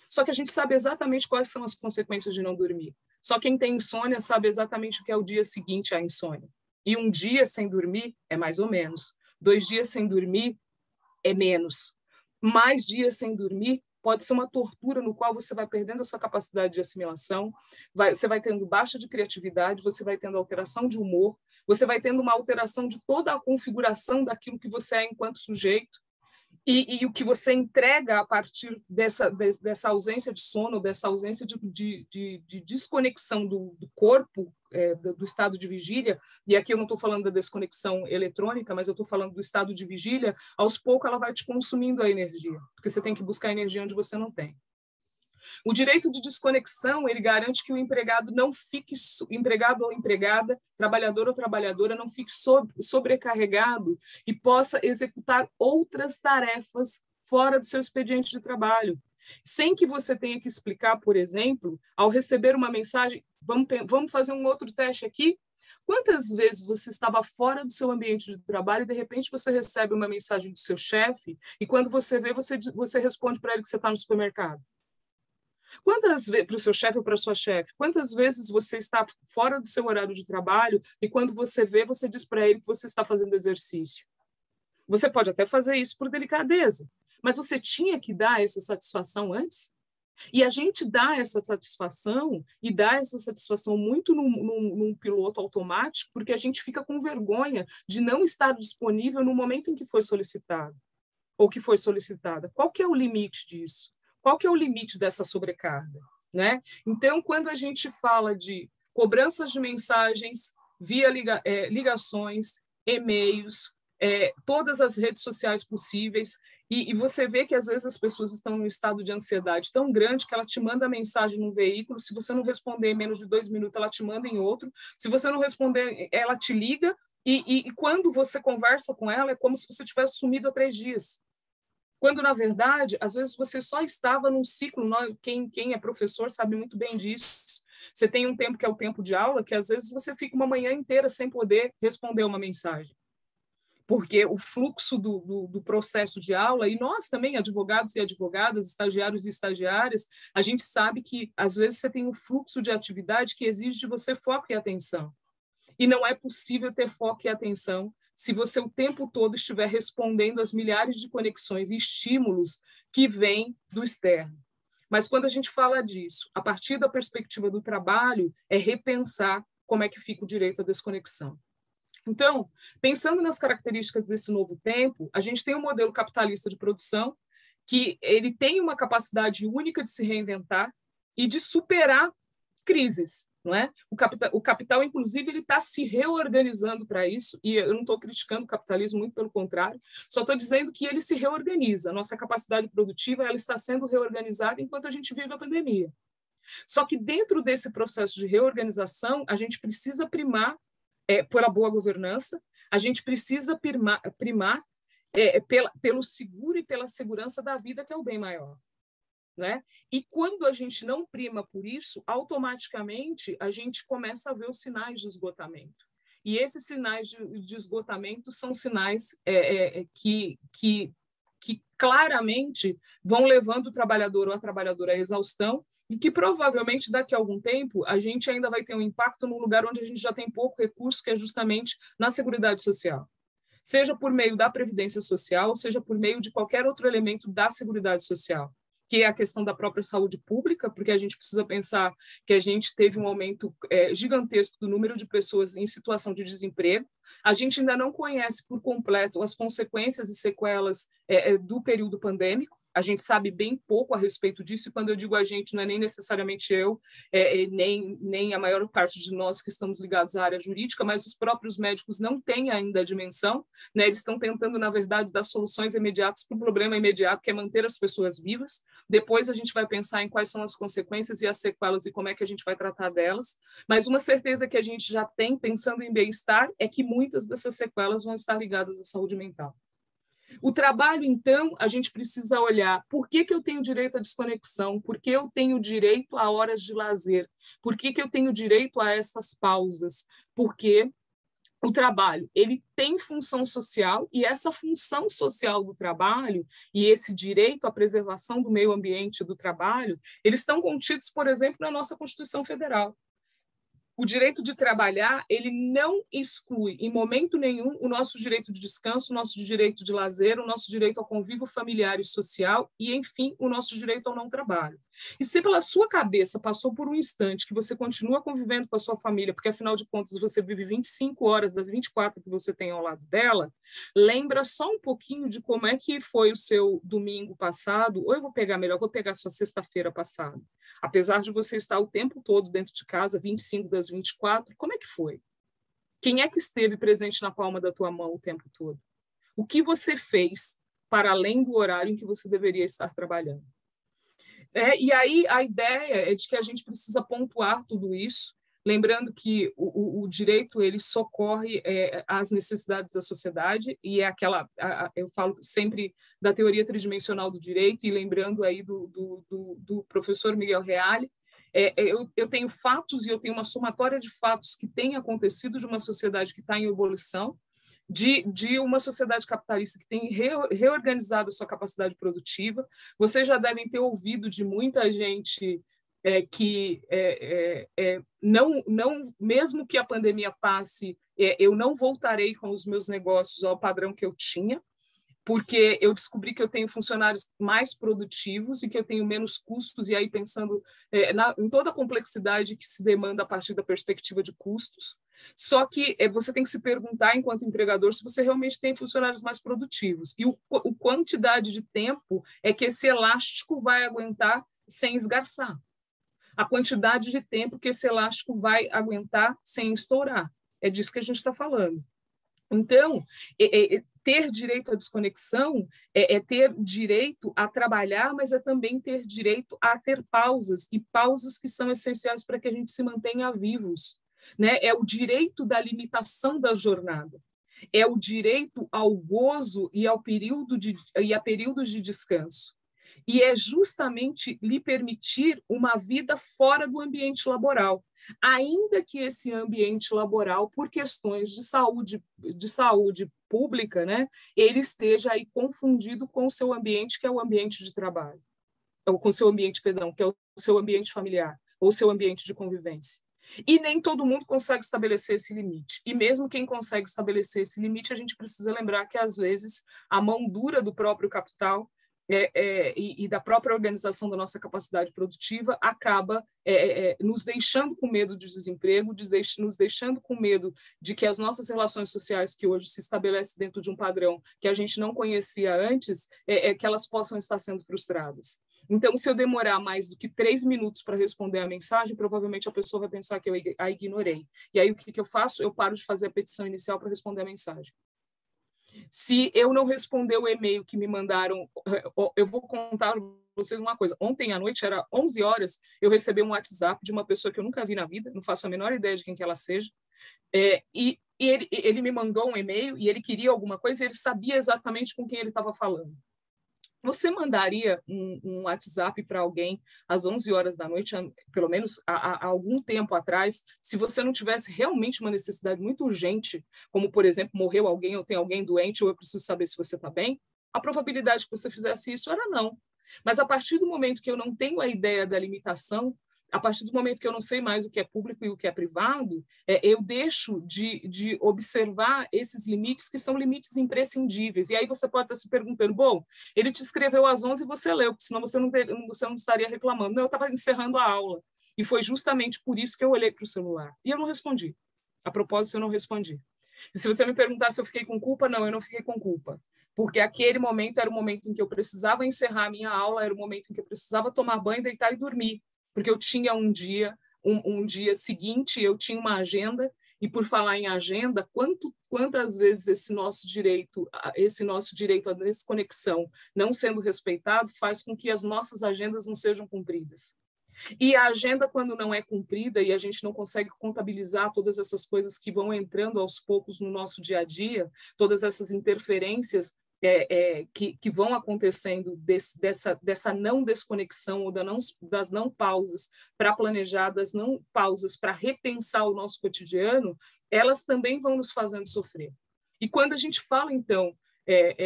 Só que a gente sabe exatamente quais são as consequências de não dormir. Só quem tem insônia sabe exatamente o que é o dia seguinte à insônia. E um dia sem dormir é mais ou menos. 2 dias sem dormir é menos. Mais dias sem dormir pode ser uma tortura no qual você vai perdendo a sua capacidade de assimilação, você vai tendo baixa de criatividade, você vai tendo alteração de humor, você vai tendo uma alteração de toda a configuração daquilo que você é enquanto sujeito, e o que você entrega a partir dessa ausência de sono, dessa ausência de desconexão do corpo, do estado de vigília, e aqui eu não estou falando da desconexão eletrônica, mas eu estou falando do estado de vigília, aos poucos ela vai te consumindo a energia, porque você tem que buscar energia onde você não tem. O direito de desconexão, ele garante que o empregado não fique, empregado ou empregada, trabalhador ou trabalhadora, não fique sobrecarregado e possa executar outras tarefas fora do seu expediente de trabalho. Sem que você tenha que explicar, por exemplo, ao receber uma mensagem, vamos fazer um outro teste aqui? Quantas vezes você estava fora do seu ambiente de trabalho e, de repente, você recebe uma mensagem do seu chefe e, quando você vê, você responde para ele que você está no supermercado? Quantas vezes, para o seu chefe ou para a sua chefe, quantas vezes você está fora do seu horário de trabalho e, quando você vê, você diz para ele que você está fazendo exercício? Você pode até fazer isso por delicadeza, mas você tinha que dar essa satisfação antes? E a gente dá essa satisfação, e dá essa satisfação muito num piloto automático, porque a gente fica com vergonha de não estar disponível no momento em que foi solicitado, ou que foi solicitada. Qual que é o limite disso? Qual que é o limite dessa sobrecarga, né? Então, quando a gente fala de cobranças de mensagens via ligações, e-mails, todas as redes sociais possíveis, e você vê que às vezes as pessoas estão em um estado de ansiedade tão grande que ela te manda mensagem num veículo, se você não responder em menos de 2 minutos, ela te manda em outro, se você não responder, ela te liga, e quando você conversa com ela, é como se você tivesse sumido há 3 dias. Quando, na verdade, às vezes você só estava num ciclo, quem é professor sabe muito bem disso. Você tem um tempo que é o tempo de aula, que às vezes você fica uma manhã inteira sem poder responder uma mensagem. Porque o fluxo do processo de aula, e nós também, advogados e advogadas, estagiários e estagiárias, a gente sabe que, às vezes, você tem um fluxo de atividade que exige de você foco e atenção. E não é possível ter foco e atenção se você o tempo todo estiver respondendo às milhares de conexões e estímulos que vêm do externo. Mas quando a gente fala disso, a partir da perspectiva do trabalho, é repensar como é que fica o direito à desconexão. Então, pensando nas características desse novo tempo, a gente tem um modelo capitalista de produção que ele tem uma capacidade única de se reinventar e de superar crises, não é? O capital, inclusive, ele está se reorganizando para isso, e eu não estou criticando o capitalismo, muito pelo contrário, só estou dizendo que ele se reorganiza. A nossa capacidade produtiva ela está sendo reorganizada enquanto a gente vive a pandemia. Só que dentro desse processo de reorganização, a gente precisa primar por a boa governança, a gente precisa primar pelo seguro e pela segurança da vida, que é o bem maior. Né? E quando a gente não prima por isso, automaticamente a gente começa a ver os sinais de esgotamento. E esses sinais de esgotamento são sinais que claramente vão levando o trabalhador ou a trabalhadora à exaustão e que provavelmente daqui a algum tempo a gente ainda vai ter um impacto num lugar onde a gente já tem pouco recurso, que é justamente na Seguridade Social. Seja por meio da Previdência Social, seja por meio de qualquer outro elemento da Seguridade Social, que é a questão da própria saúde pública, porque a gente precisa pensar que a gente teve um aumento gigantesco do número de pessoas em situação de desemprego. A gente ainda não conhece por completo as consequências e sequelas do período pandêmico. A gente sabe bem pouco a respeito disso, e quando eu digo a gente, não é nem necessariamente eu, nem a maior parte de nós que estamos ligados à área jurídica, mas os próprios médicos não têm ainda a dimensão, né? Eles estão tentando, na verdade, dar soluções imediatas para o problema imediato, que é manter as pessoas vivas. Depois a gente vai pensar em quais são as consequências e as sequelas e como é que a gente vai tratar delas. Mas uma certeza que a gente já tem, pensando em bem-estar, é que muitas dessas sequelas vão estar ligadas à saúde mental. O trabalho, então, a gente precisa olhar por que eu tenho direito à desconexão, por que eu tenho direito a horas de lazer, por que eu tenho direito a essas pausas, porque o trabalho ele tem função social e essa função social do trabalho e esse direito à preservação do meio ambiente do trabalho, eles estão contidos, por exemplo, na nossa Constituição Federal. O direito de trabalhar, ele não exclui, em momento nenhum, o nosso direito de descanso, o nosso direito de lazer, o nosso direito ao convívio familiar e social e, enfim, o nosso direito ao não trabalho. E se pela sua cabeça passou por um instante que você continua convivendo com a sua família, porque, afinal de contas, você vive 25 horas das 24 que você tem ao lado dela, lembra só um pouquinho de como é que foi o seu domingo passado, ou eu vou pegar melhor, vou pegar a sua sexta-feira passada. Apesar de você estar o tempo todo dentro de casa, 25 das 24, como é que foi? Quem é que esteve presente na palma da tua mão o tempo todo? O que você fez para além do horário em que você deveria estar trabalhando? E aí a ideia é de que a gente precisa pontuar tudo isso, lembrando que o direito ele socorre às necessidades da sociedade, e é aquela, eu falo sempre da teoria tridimensional do direito, e lembrando aí do professor Miguel Reale, eu tenho fatos e eu tenho uma somatória de fatos que têm acontecido de uma sociedade que está em evolução, de uma sociedade capitalista que tem reorganizado a sua capacidade produtiva. Vocês já devem ter ouvido de muita gente que não, mesmo que a pandemia passe, eu não voltarei com os meus negócios ao padrão que eu tinha, porque eu descobri que eu tenho funcionários mais produtivos e que eu tenho menos custos, e aí pensando em toda a complexidade que se demanda a partir da perspectiva de custos. Só que você tem que se perguntar, enquanto empregador, se você realmente tem funcionários mais produtivos. E a quantidade de tempo é que esse elástico vai aguentar sem esgarçar. A quantidade de tempo que esse elástico vai aguentar sem estourar. É disso que a gente está falando. Então, ter direito à desconexão é ter direito a trabalhar, mas é também ter direito a ter pausas, e pausas que são essenciais para que a gente se mantenha vivos. Né? É o direito da limitação da jornada, é o direito ao gozo e a períodos de descanso. E é justamente lhe permitir uma vida fora do ambiente laboral, ainda que esse ambiente laboral, por questões de saúde pública, né, ele esteja aí confundido com o seu ambiente, que é o ambiente de trabalho, ou com o seu ambiente, perdão, que é o seu ambiente familiar, ou seu ambiente de convivência. E nem todo mundo consegue estabelecer esse limite. E mesmo quem consegue estabelecer esse limite, a gente precisa lembrar que, às vezes, a mão dura do próprio capital e da própria organização da nossa capacidade produtiva acaba nos deixando com medo de desemprego, nos deixando com medo de que as nossas relações sociais, que hoje se estabelecem dentro de um padrão que a gente não conhecia antes, que elas possam estar sendo frustradas. Então, se eu demorar mais do que 3 minutos para responder a mensagem, provavelmente a pessoa vai pensar que eu a ignorei. E aí, o que eu faço? Eu paro de fazer a petição inicial para responder a mensagem. Se eu não responder o e-mail que me mandaram, eu vou contar para vocês uma coisa. Ontem à noite, era 11 horas, eu recebi um WhatsApp de uma pessoa que eu nunca vi na vida, não faço a menor ideia de quem que ela seja, e ele me mandou um e-mail e ele queria alguma coisa e ele sabia exatamente com quem ele estava falando. Você mandaria um WhatsApp para alguém às 11 horas da noite, pelo menos há algum tempo atrás, se você não tivesse realmente uma necessidade muito urgente, como, por exemplo, morreu alguém ou tem alguém doente ou eu preciso saber se você está bem? A probabilidade que você fizesse isso era não. Mas a partir do momento que eu não tenho a ideia da limitação, a partir do momento que eu não sei mais o que é público e o que é privado, eu deixo de observar esses limites que são limites imprescindíveis. E aí você pode estar se perguntando, bom, ele te escreveu às 11 e você leu, porque senão você não estaria reclamando. Não, eu estava encerrando a aula. E foi justamente por isso que eu olhei para o celular. E eu não respondi. A propósito, eu não respondi. E se você me perguntar se eu fiquei com culpa, não, eu não fiquei com culpa. Porque aquele momento era o momento em que eu precisava encerrar a minha aula, era o momento em que eu precisava tomar banho, deitar e dormir. Porque eu tinha um dia seguinte, eu tinha uma agenda, e por falar em agenda, quantas vezes esse nosso direito à desconexão não sendo respeitado faz com que as nossas agendas não sejam cumpridas. E a agenda, quando não é cumprida e a gente não consegue contabilizar todas essas coisas que vão entrando aos poucos no nosso dia a dia, todas essas interferências que vão acontecendo dessa não desconexão ou das não pausas para planejar, das não pausas para repensar o nosso cotidiano, elas também vão nos fazendo sofrer. E quando a gente fala, então,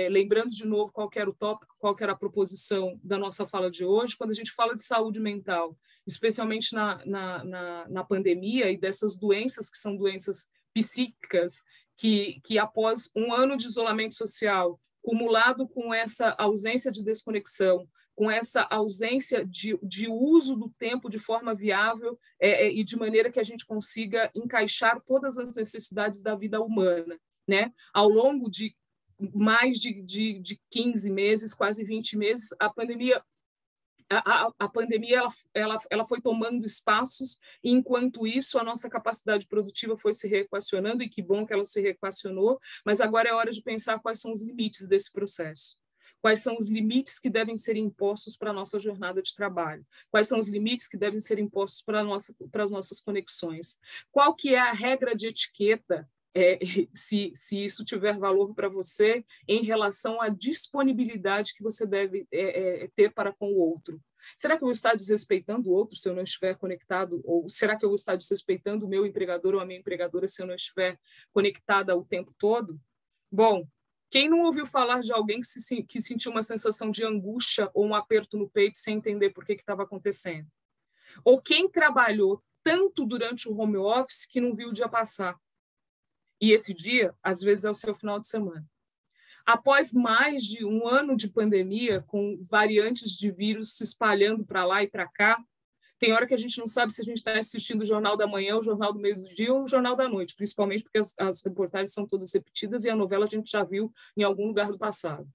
lembrando de novo qual era o tópico, qual era a proposição da nossa fala de hoje, quando a gente fala de saúde mental, especialmente na pandemia e dessas doenças que são doenças psíquicas, que após um ano de isolamento social, cumulado com essa ausência de desconexão, com essa ausência de uso do tempo de forma viável e de maneira que a gente consiga encaixar todas as necessidades da vida humana, né? Ao longo de mais de 15 meses, quase 20 meses, a pandemia ela foi tomando espaços, e enquanto isso a nossa capacidade produtiva foi se reequacionando, e que bom que ela se reequacionou, mas agora é hora de pensar quais são os limites desse processo. Quais são os limites que devem ser impostos para a nossa jornada de trabalho? Quais são os limites que devem ser impostos para as nossas conexões? Qual que é a regra de etiqueta, se isso tiver valor para você, em relação à disponibilidade que você deve ter para com o outro? Será que eu vou estar desrespeitando o outro se eu não estiver conectado? Ou será que eu vou estar desrespeitando o meu empregador ou a minha empregadora se eu não estiver conectada o tempo todo? Bom, quem não ouviu falar de alguém que sentiu uma sensação de angústia ou um aperto no peito sem entender por que estava acontecendo? Ou quem trabalhou tanto durante o home office que não viu o dia passar? E esse dia, às vezes, é o seu final de semana. Após mais de um ano de pandemia, com variantes de vírus se espalhando para lá e para cá, tem hora que a gente não sabe se a gente está assistindo o Jornal da Manhã, o Jornal do Meio do Dia ou o Jornal da Noite, principalmente porque as reportagens são todas repetidas e a novela a gente já viu em algum lugar do passado.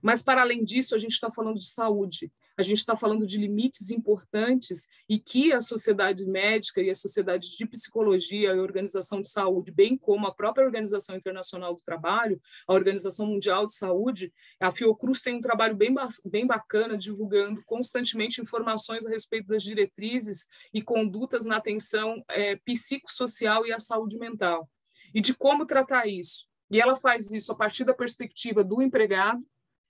Mas, para além disso, a gente está falando de saúde, a gente está falando de limites importantes e que a sociedade médica e a sociedade de psicologia e a Organização de Saúde, bem como a própria Organização Internacional do Trabalho, a Organização Mundial de Saúde, a Fiocruz tem um trabalho bem bacana, divulgando constantemente informações a respeito das diretrizes e condutas na atenção psicossocial e à saúde mental, e de como tratar isso. E ela faz isso a partir da perspectiva do empregado,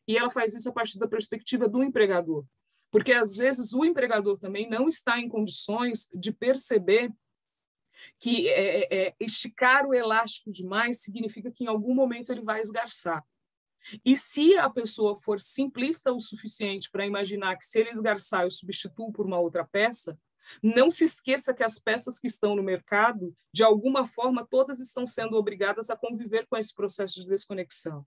e ela faz isso a partir da perspectiva do empregador. Porque, às vezes, o empregador também não está em condições de perceber que esticar o elástico demais significa que, em algum momento, ele vai esgarçar. E se a pessoa for simplista o suficiente para imaginar que, se ele esgarçar, eu substituo por uma outra peça, Não se esqueça que as peças que estão no mercado, de alguma forma, todas estão sendo obrigadas a conviver com esse processo de desconexão.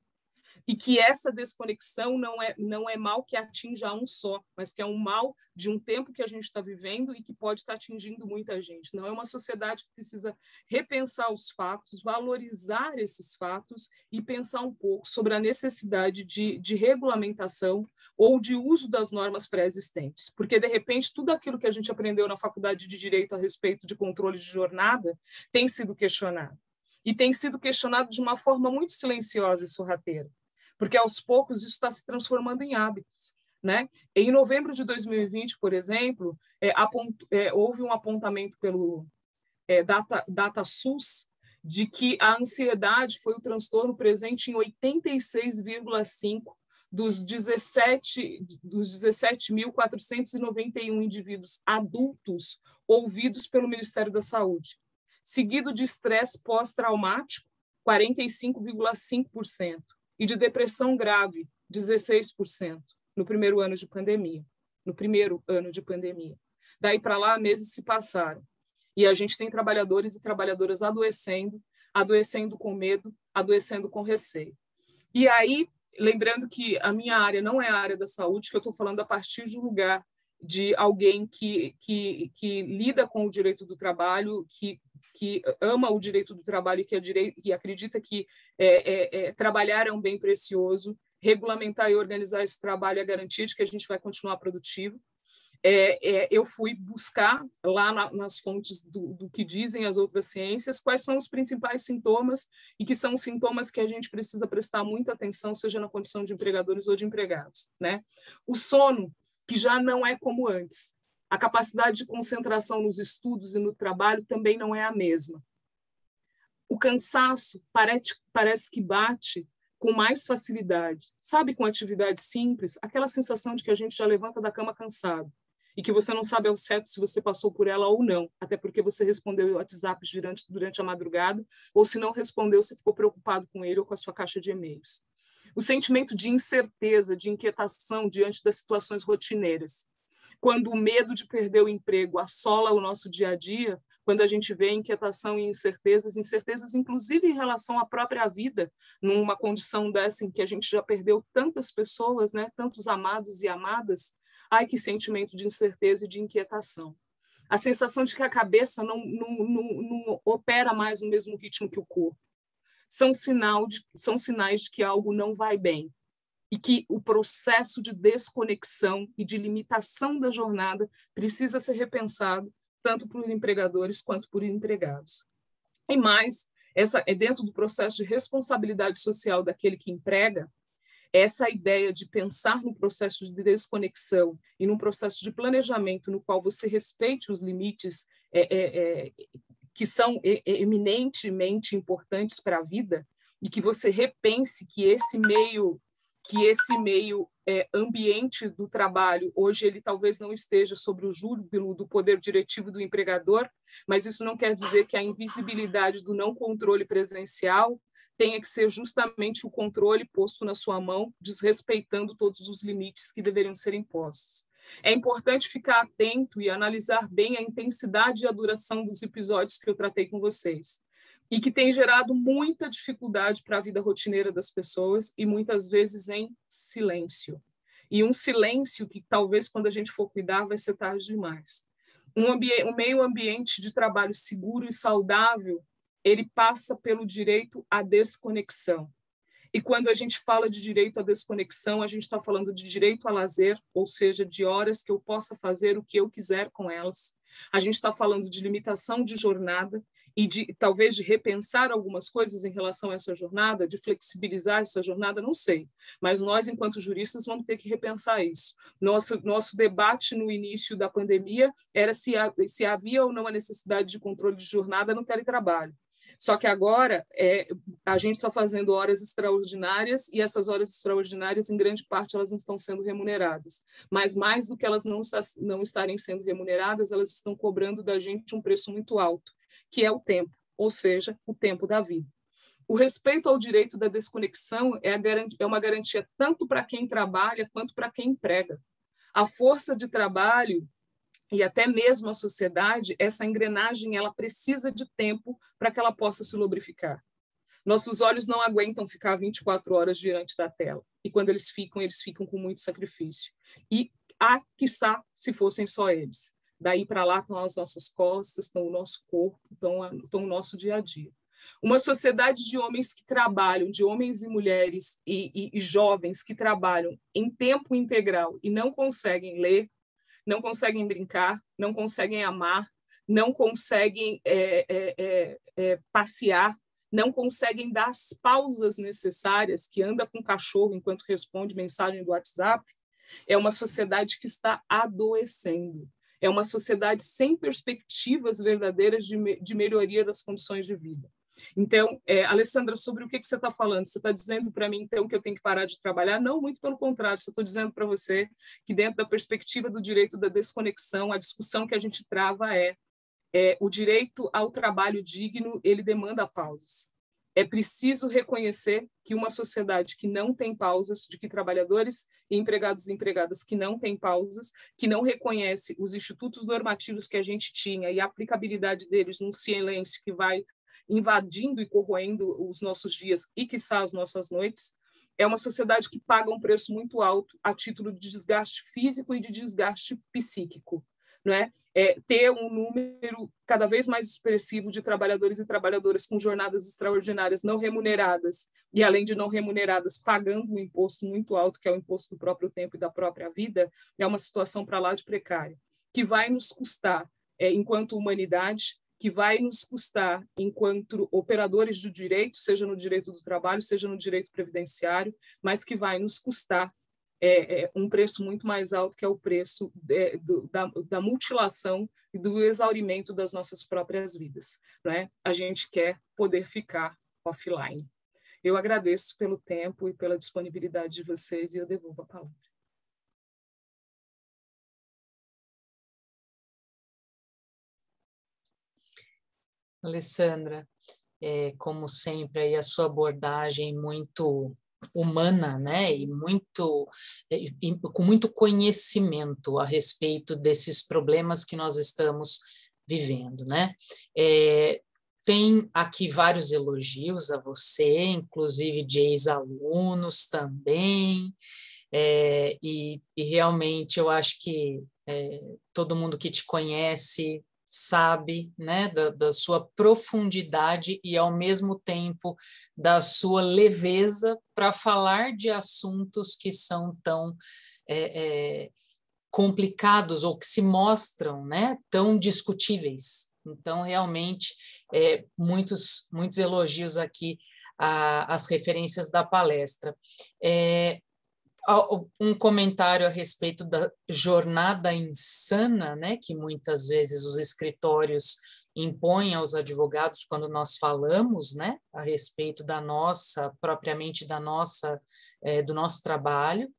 E que essa desconexão não é mal que atinja a um só, mas que é um mal de um tempo que a gente está vivendo e que pode estar atingindo muita gente. Não é uma sociedade que precisa repensar os fatos, valorizar esses fatos e pensar um pouco sobre a necessidade de regulamentação ou de uso das normas pré-existentes. Porque, de repente, tudo aquilo que a gente aprendeu na faculdade de Direito a respeito de controle de jornada tem sido questionado. E tem sido questionado de uma forma muito silenciosa e sorrateira, porque aos poucos isso está se transformando em hábitos, né? Em novembro de 2020, por exemplo, houve um apontamento pelo DataSUS de que a ansiedade foi o transtorno presente em 86,5% dos 17.491 indivíduos adultos ouvidos pelo Ministério da Saúde, seguido de estresse pós-traumático, 45,5%. E de depressão grave, 16%, no primeiro ano de pandemia. Daí para lá, meses se passaram. E a gente tem trabalhadores e trabalhadoras adoecendo com medo, adoecendo com receio. E aí, lembrando que a minha área não é a área da saúde, que eu estou falando a partir de um lugar de alguém que lida com o direito do trabalho, que ama o direito do trabalho e acredita que trabalhar é um bem precioso, regulamentar e organizar esse trabalho é garantia de que a gente vai continuar produtivo. Eu fui buscar lá nas fontes do que dizem as outras ciências quais são os principais sintomas e que são sintomas que a gente precisa prestar muita atenção, seja na condição de empregadores ou de empregados, né? O sono, que já não é como antes. A capacidade de concentração nos estudos e no trabalho também não é a mesma. O cansaço parece que bate com mais facilidade. Sabe, com atividade simples, aquela sensação de que a gente já levanta da cama cansado e que você não sabe ao certo se você passou por ela ou não, até porque você respondeu o WhatsApp durante a madrugada, ou se não respondeu, você ficou preocupado com ele ou com a sua caixa de e-mails. O sentimento de incerteza, de inquietação diante das situações rotineiras. Quando o medo de perder o emprego assola o nosso dia a dia, quando a gente vê inquietação e incertezas inclusive em relação à própria vida, numa condição dessa em que a gente já perdeu tantas pessoas, né, tantos amados e amadas, ai, que sentimento de incerteza e de inquietação. A sensação de que a cabeça não opera mais no mesmo ritmo que o corpo. São sinais de que algo não vai bem e que o processo de desconexão e de limitação da jornada precisa ser repensado tanto por empregadores quanto por empregados. E mais, dentro do processo de responsabilidade social daquele que emprega, essa ideia de pensar no processo de desconexão e num processo de planejamento no qual você respeite os limites que são eminentemente importantes para a vida e que você repense que esse meio ambiente do trabalho, hoje ele talvez não esteja sobre o júbilo do poder diretivo do empregador, mas isso não quer dizer que a invisibilidade do não controle presencial tenha que ser justamente o controle posto na sua mão, desrespeitando todos os limites que deveriam ser impostos. É importante ficar atento e analisar bem a intensidade e a duração dos episódios que eu tratei com vocês, e que tem gerado muita dificuldade para a vida rotineira das pessoas e muitas vezes em silêncio. E um silêncio que talvez quando a gente for cuidar vai ser tarde demais. Um meio ambiente de trabalho seguro e saudável, ele passa pelo direito à desconexão. E quando a gente fala de direito à desconexão, a gente está falando de direito a lazer, ou seja, de horas que eu possa fazer o que eu quiser com elas. A gente está falando de limitação de jornada e talvez de repensar algumas coisas em relação a essa jornada, de flexibilizar essa jornada, não sei. Mas nós, enquanto juristas, vamos ter que repensar isso. Nosso debate no início da pandemia era se havia ou não a necessidade de controle de jornada no teletrabalho. Só que agora a gente está fazendo horas extraordinárias e essas horas extraordinárias, em grande parte, elas não estão sendo remuneradas. Mas mais do que elas não estarem sendo remuneradas, elas estão cobrando da gente um preço muito alto, que é o tempo, ou seja, o tempo da vida. O respeito ao direito da desconexão é uma garantia tanto para quem trabalha quanto para quem emprega. A força de trabalho e até mesmo a sociedade, essa engrenagem ela precisa de tempo para que ela possa se lubrificar. Nossos olhos não aguentam ficar 24 horas diante da tela. E quando eles ficam com muito sacrifício. E, quiçá, se fossem só eles. Daí para lá estão as nossas costas, estão o nosso corpo, estão o nosso dia a dia. Uma sociedade de homens que trabalham, de homens e mulheres e jovens que trabalham em tempo integral e não conseguem ler, não conseguem brincar, não conseguem amar, não conseguem passear, não conseguem dar as pausas necessárias, que anda com o cachorro enquanto responde mensagem do WhatsApp, é uma sociedade que está adoecendo. É uma sociedade sem perspectivas verdadeiras de melhoria das condições de vida. Então, Alessandra, sobre o que você está falando? Você está dizendo para mim, então, que eu tenho que parar de trabalhar? Não, muito pelo contrário. Só estou dizendo para você que, dentro da perspectiva do direito da desconexão, a discussão que a gente trava é o direito ao trabalho digno, ele demanda pausas. É preciso reconhecer que uma sociedade que não tem pausas, de que trabalhadores e empregados e empregadas que não têm pausas, que não reconhece os institutos normativos que a gente tinha e a aplicabilidade deles num silêncio que vai invadindo e corroendo os nossos dias e, quiçá, as nossas noites, é uma sociedade que paga um preço muito alto a título de desgaste físico e de desgaste psíquico, não é? Ter um número cada vez mais expressivo de trabalhadores e trabalhadoras com jornadas extraordinárias não remuneradas e, além de não remuneradas, pagando um imposto muito alto, que é o imposto do próprio tempo e da própria vida, é uma situação para lá de precária, que vai nos custar, enquanto humanidade, que vai nos custar enquanto operadores do direito, seja no direito do trabalho, seja no direito previdenciário, mas que vai nos custar um preço muito mais alto, que é o preço da mutilação e do exaurimento das nossas próprias vidas, não é? A gente quer poder ficar offline. Eu agradeço pelo tempo e pela disponibilidade de vocês e eu devolvo a palavra. Alessandra, como sempre, aí a sua abordagem muito humana, né, e com muito conhecimento a respeito desses problemas que nós estamos vivendo, né? Tem aqui vários elogios a você, inclusive de ex-alunos também, e realmente eu acho que todo mundo que te conhece sabe, né, da sua profundidade e, ao mesmo tempo, da sua leveza para falar de assuntos que são tão complicados ou que se mostram, né, tão discutíveis. Então, realmente, muitos elogios aqui às referências da palestra. Um comentário a respeito da jornada insana, né, que muitas vezes os escritórios impõem aos advogados quando nós falamos, né, a respeito propriamente do nosso trabalho,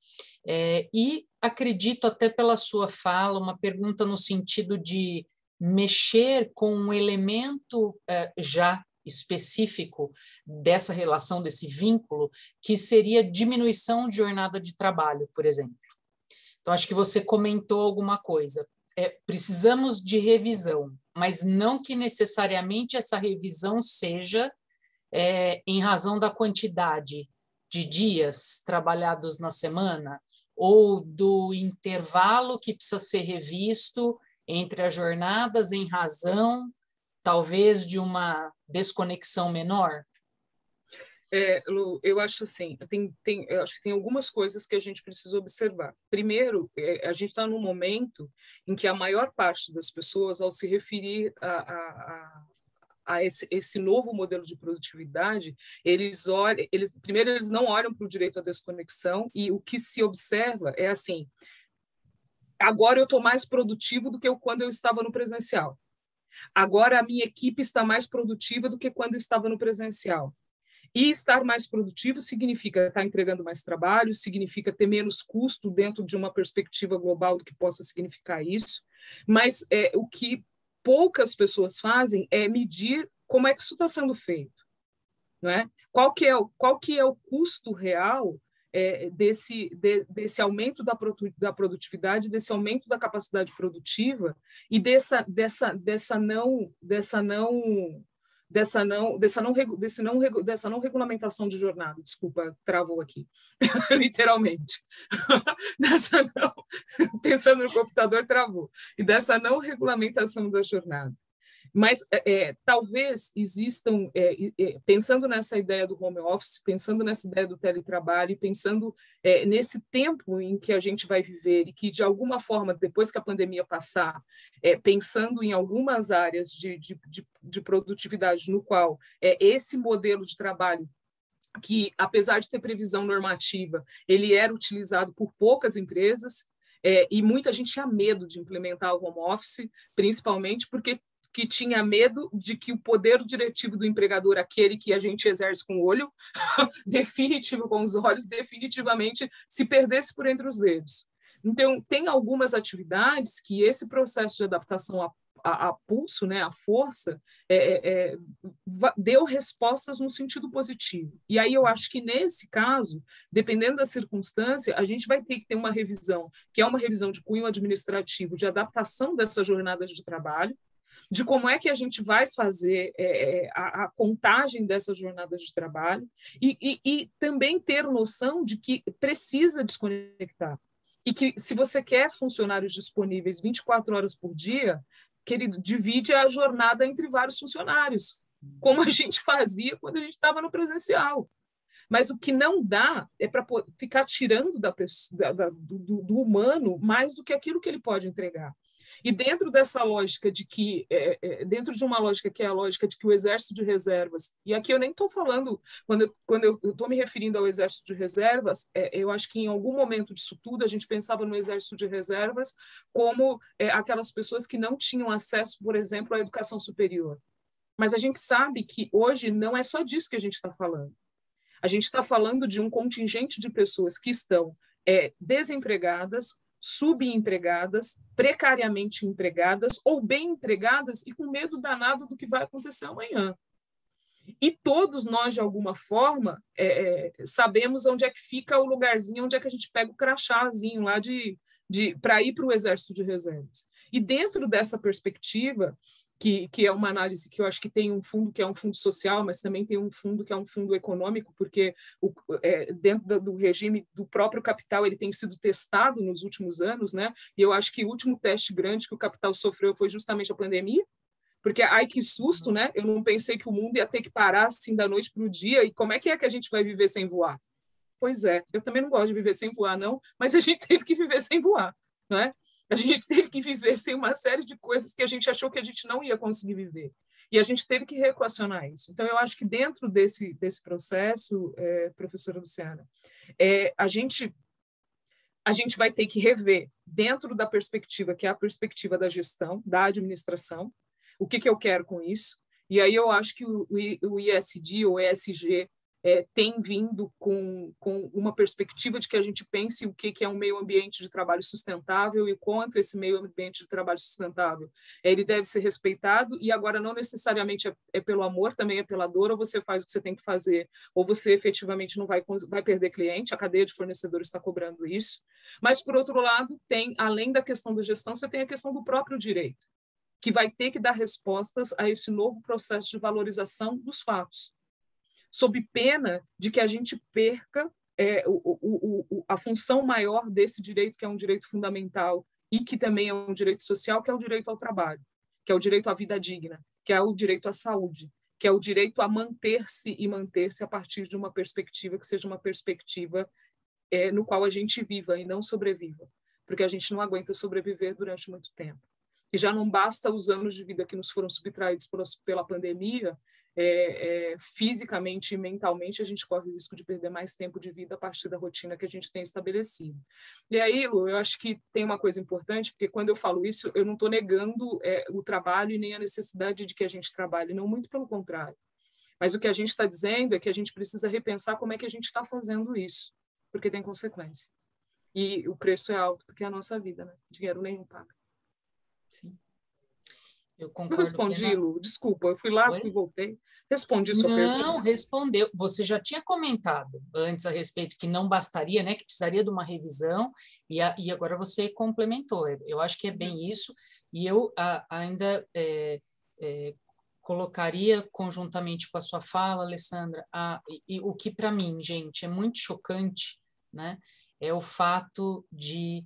e acredito até pela sua fala, uma pergunta no sentido de mexer com um elemento já específico dessa relação, desse vínculo, que seria diminuição de jornada de trabalho, por exemplo. Então, acho que você comentou alguma coisa. Precisamos de revisão, mas não que necessariamente essa revisão seja em razão da quantidade de dias trabalhados na semana ou do intervalo que precisa ser revisto entre as jornadas em razão talvez de uma desconexão menor? Lu, eu acho assim, eu acho que tem algumas coisas que a gente precisa observar. Primeiro, a gente está num momento em que a maior parte das pessoas, ao se referir a esse novo modelo de produtividade, primeiro, eles não olham para o direito à desconexão, e o que se observa é assim: agora eu estou mais produtivo do que quando eu estava no presencial. Agora a minha equipe está mais produtiva do que quando estava no presencial. E estar mais produtivo significa estar entregando mais trabalho, significa ter menos custo dentro de uma perspectiva global do que possa significar isso. Mas o que poucas pessoas fazem é medir como é que isso está sendo feito, não é? Qual que é o custo real desse aumento da produtividade, desse aumento da capacidade produtiva e dessa não regulamentação de jornada. Desculpa, travou aqui, literalmente. Pensando no computador, travou. E dessa não regulamentação da jornada. Mas talvez existam, pensando nessa ideia do home office, pensando nessa ideia do teletrabalho, pensando nesse tempo em que a gente vai viver e que, de alguma forma, depois que a pandemia passar, pensando em algumas áreas de produtividade no qual esse modelo de trabalho que, apesar de ter previsão normativa, ele era utilizado por poucas empresas, e muita gente tinha medo de implementar o home office, principalmente porque que tinha medo de que o poder diretivo do empregador, aquele que a gente exerce com o olho, definitivo com os olhos, definitivamente se perdesse por entre os dedos. Então, tem algumas atividades que esse processo de adaptação a pulso, né, a força, deu respostas no sentido positivo. E aí eu acho que, nesse caso, dependendo da circunstância, a gente vai ter que ter uma revisão, que é uma revisão de cunho administrativo, de adaptação dessas jornadas de trabalho, de como é que a gente vai fazer a contagem dessas jornadas de trabalho e também ter noção de que precisa desconectar. E que, se você quer funcionários disponíveis 24 horas por dia, querido, divide a jornada entre vários funcionários, como a gente fazia quando a gente estava no presencial. Mas o que não dá é para ficar tirando do humano mais do que aquilo que ele pode entregar. E dentro dessa lógica de que, dentro de uma lógica que é a lógica de que o exército de reservas, e aqui eu nem estou falando, quando eu estou me referindo ao exército de reservas, eu acho que em algum momento disso tudo a gente pensava no exército de reservas como aquelas pessoas que não tinham acesso, por exemplo, à educação superior. Mas a gente sabe que hoje não é só disso que a gente está falando. A gente está falando de um contingente de pessoas que estão desempregadas, subempregadas, precariamente empregadas ou bem empregadas e com medo danado do que vai acontecer amanhã. E todos nós, de alguma forma, sabemos onde é que fica o lugarzinho, onde é que a gente pega o crachazinho lá para ir para o Exército de Reservas. E dentro dessa perspectiva, que é uma análise que eu acho que tem um fundo que é um fundo social, mas também tem um fundo que é um fundo econômico, porque dentro do regime do próprio capital ele tem sido testado nos últimos anos, né? E eu acho que o último teste grande que o capital sofreu foi justamente a pandemia, porque, ai, que susto, né? Eu não pensei que o mundo ia ter que parar assim da noite para o dia, e como é que a gente vai viver sem voar? Pois é, eu também não gosto de viver sem voar, não, mas a gente teve que viver sem voar, não é? A gente teve que viver sem uma série de coisas que a gente achou que a gente não ia conseguir viver. E a gente teve que reequacionar isso. Então, eu acho que dentro desse processo, professora Luciana, a gente vai ter que rever, dentro da perspectiva, que é a perspectiva da gestão, da administração, o que eu quero com isso. E aí eu acho que o ISD, ou ESG, tem vindo com uma perspectiva de que a gente pense o que é um meio ambiente de trabalho sustentável e quanto esse meio ambiente de trabalho sustentável ele deve ser respeitado, e agora não necessariamente é pelo amor, também é pela dor, ou você faz o que você tem que fazer, ou você efetivamente não vai perder cliente, a cadeia de fornecedores está cobrando isso. Mas, por outro lado, além da questão da gestão, você tem a questão do próprio direito, que vai ter que dar respostas a esse novo processo de valorização dos fatos, sob pena de que a gente perca a função maior desse direito, que é um direito fundamental e que também é um direito social, que é o direito ao trabalho, que é o direito à vida digna, que é o direito à saúde, que é o direito a manter-se a partir de uma perspectiva que seja uma perspectiva no qual a gente viva e não sobreviva, porque a gente não aguenta sobreviver durante muito tempo. E já não basta os anos de vida que nos foram subtraídos pela pandemia, fisicamente e mentalmente, a gente corre o risco de perder mais tempo de vida a partir da rotina que a gente tem estabelecido. E aí, Lu, eu acho que tem uma coisa importante, porque quando eu falo isso, eu não estou negando o trabalho e nem a necessidade de que a gente trabalhe, não, muito pelo contrário. Mas o que a gente está dizendo é que a gente precisa repensar como é que a gente está fazendo isso, porque tem consequência. E o preço é alto, porque é a nossa vida, né? Dinheiro nenhum paga. Sim. Eu Não concordo respondi, plenamente. Lu, desculpa, eu fui lá, Oi? fui, voltei. Respondi sua pergunta? Não, respondeu. Você já tinha comentado antes a respeito que não bastaria, né? Que precisaria de uma revisão, e agora você complementou. Eu acho que é bem isso, e eu ainda colocaria conjuntamente com a sua fala, Alessandra, e o que para mim, gente, é muito chocante, né? É o fato de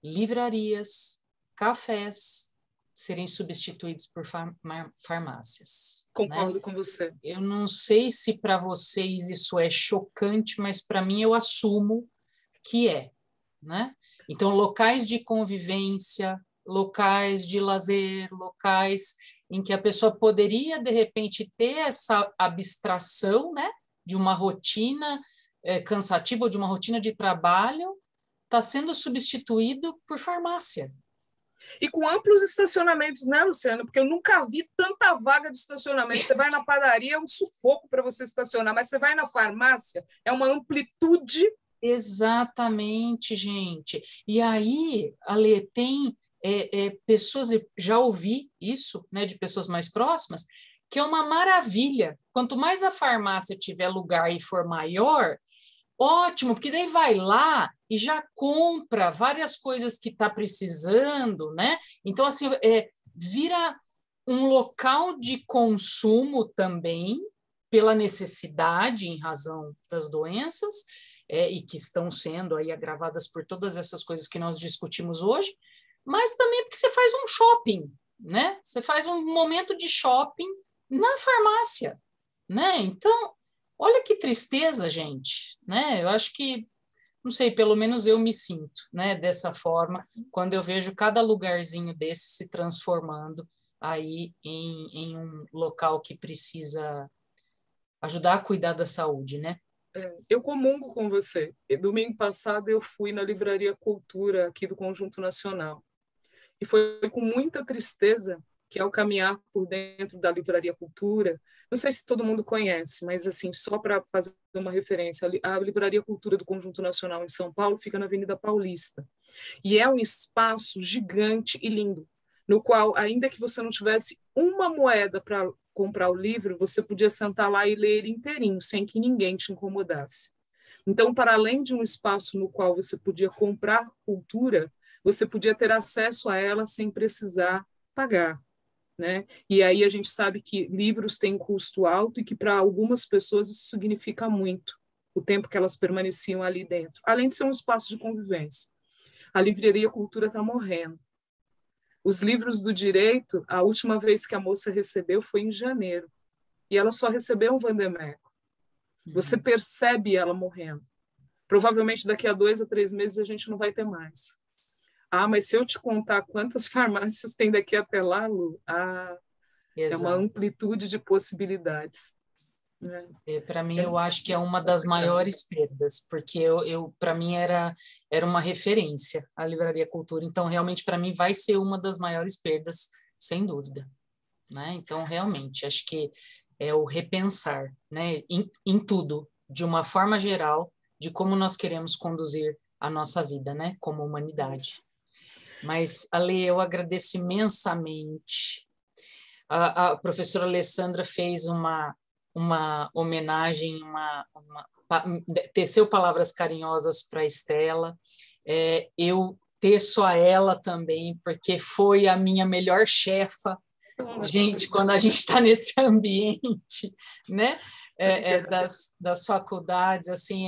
livrarias, cafés serem substituídos por farmácias, né? Concordo com você. Eu não sei se para vocês isso é chocante, mas para mim eu assumo que é, né? Então, locais de convivência, locais de lazer, locais em que a pessoa poderia, de repente, ter essa abstração, né, de uma rotina cansativa ou de uma rotina de trabalho, está sendo substituído por farmácia. E com amplos estacionamentos, né, Luciana? Porque eu nunca vi tanta vaga de estacionamento. Você vai na padaria, é um sufoco para você estacionar, mas você vai na farmácia, é uma amplitude. Exatamente, gente. E aí, Ale, tem pessoas, já ouvi isso, né, de pessoas mais próximas, que é uma maravilha. Quanto mais a farmácia tiver lugar e for maior, ótimo, porque daí vai lá e já compra várias coisas que está precisando, né? Então, assim, vira um local de consumo também, pela necessidade, em razão das doenças, e que estão sendo aí agravadas por todas essas coisas que nós discutimos hoje, mas também porque você faz um shopping, né? Você faz um momento de shopping na farmácia, né? Então, olha que tristeza, gente, né? Eu acho que, não sei, pelo menos eu me sinto, né, dessa forma, quando eu vejo cada lugarzinho desse se transformando aí em um local que precisa ajudar a cuidar da saúde, né? Eu comungo com você. Domingo passado eu fui na Livraria Cultura aqui do Conjunto Nacional. E foi com muita tristeza que, ao caminhar por dentro da Livraria Cultura, não sei se todo mundo conhece, mas assim, só para fazer uma referência, a Livraria Cultura do Conjunto Nacional em São Paulo fica na Avenida Paulista. E é um espaço gigante e lindo, no qual, ainda que você não tivesse uma moeda para comprar o livro, você podia sentar lá e ler ele inteirinho, sem que ninguém te incomodasse. Então, para além de um espaço no qual você podia comprar cultura, você podia ter acesso a ela sem precisar pagar, né? E aí a gente sabe que livros têm um custo alto e que para algumas pessoas isso significa muito, o tempo que elas permaneciam ali dentro, além de ser um espaço de convivência. A Livraria Cultura está morrendo. Os livros do direito, a última vez que a moça recebeu foi em janeiro, e ela só recebeu um Vandemeco. Você percebe ela morrendo. Provavelmente daqui a 2 a 3 meses a gente não vai ter mais. Mas se eu te contar quantas farmácias tem daqui até lá, Lu, é uma amplitude de possibilidades. Né? Para mim, eu acho que é uma das maiores perdas, porque para mim era uma referência a Livraria Cultura, então realmente para mim vai ser uma das maiores perdas, sem dúvida. Né? Então, realmente, acho que é o repensar, né, em tudo, de uma forma geral, de como nós queremos conduzir a nossa vida, né, como humanidade. Mas, Ale, eu agradeço imensamente. A professora Alessandra fez uma homenagem, teceu palavras carinhosas para a Estela. Eu teço a ela também, porque foi a minha melhor chefa. Gente, quando a gente está nesse ambiente, né, das faculdades, assim,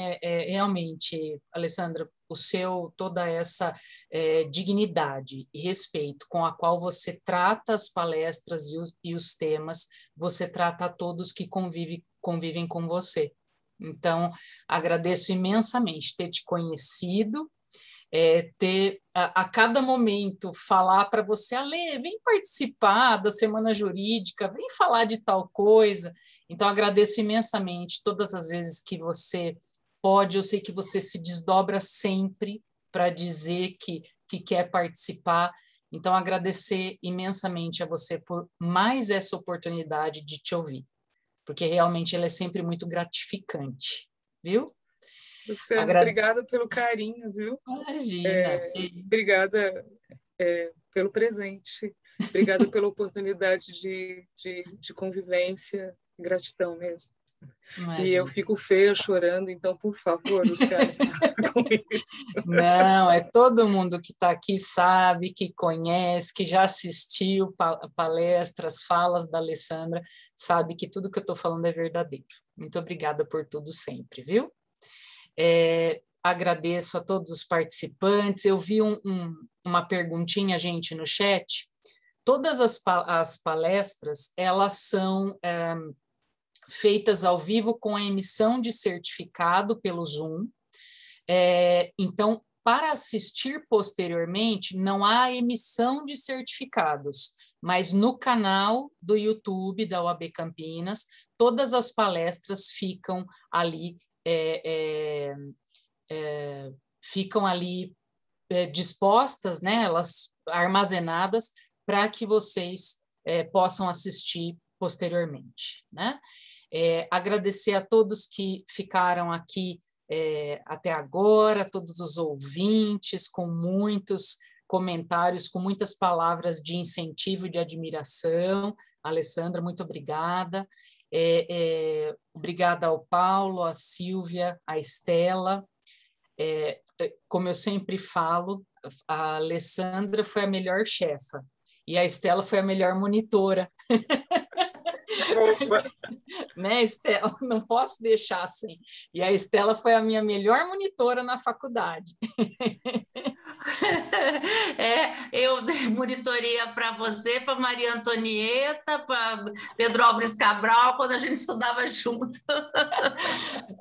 realmente, Alessandra, toda essa dignidade e respeito com a qual você trata as palestras e os temas, você trata a todos que convivem com você. Então, agradeço imensamente ter te conhecido, ter a cada momento falar para você, Ale, vem participar da Semana Jurídica, vem falar de tal coisa. Então, agradeço imensamente todas as vezes que você pode, eu sei que você se desdobra sempre para dizer que quer participar. Então, agradecer imensamente a você por mais essa oportunidade de te ouvir, porque realmente ela é sempre muito gratificante, viu? Luciana, obrigada pelo carinho, viu? Imagina. Obrigada. pelo presente. Obrigada pela oportunidade de convivência. Gratidão mesmo. Imagina. E eu fico feia chorando, então, por favor, Luciana, para com isso. Não, todo mundo que está aqui sabe, que conhece, que já assistiu palestras, falas da Alessandra, sabe que tudo que eu estou falando é verdadeiro. Muito obrigada por tudo sempre, viu? Agradeço a todos os participantes. Eu vi uma perguntinha, gente, no chat. Todas as palestras, elas são feitas ao vivo com a emissão de certificado pelo Zoom. Então, para assistir posteriormente, não há emissão de certificados, mas no canal do YouTube da UAB Campinas, todas as palestras ficam ali, dispostas, né? Elas armazenadas para que vocês possam assistir posteriormente, né? Agradecer a todos que ficaram aqui até agora, todos os ouvintes, com muitos comentários, com muitas palavras de incentivo e de admiração. Alessandra, muito obrigada. Obrigada ao Paulo, à Silvia, à Estela. Como eu sempre falo, a Alessandra foi a melhor chefa e a Estela foi a melhor monitora. Né, Estela? Não posso deixar assim. E a Estela foi a minha melhor monitora na faculdade. Eu dei monitoria para você, para Maria Antonieta, para Pedro Álvares Cabral, quando a gente estudava junto.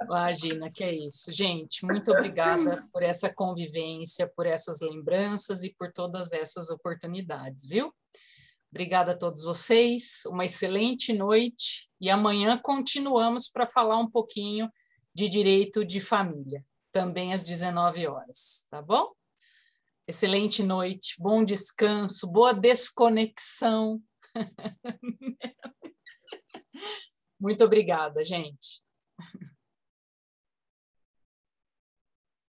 Imagina, que é isso. Gente, muito obrigada por essa convivência, por essas lembranças e por todas essas oportunidades, viu? Obrigada a todos vocês, uma excelente noite e amanhã continuamos para falar um pouquinho de direito de família, também às 19 horas, tá bom? Excelente noite, bom descanso, boa desconexão. Muito obrigada, gente.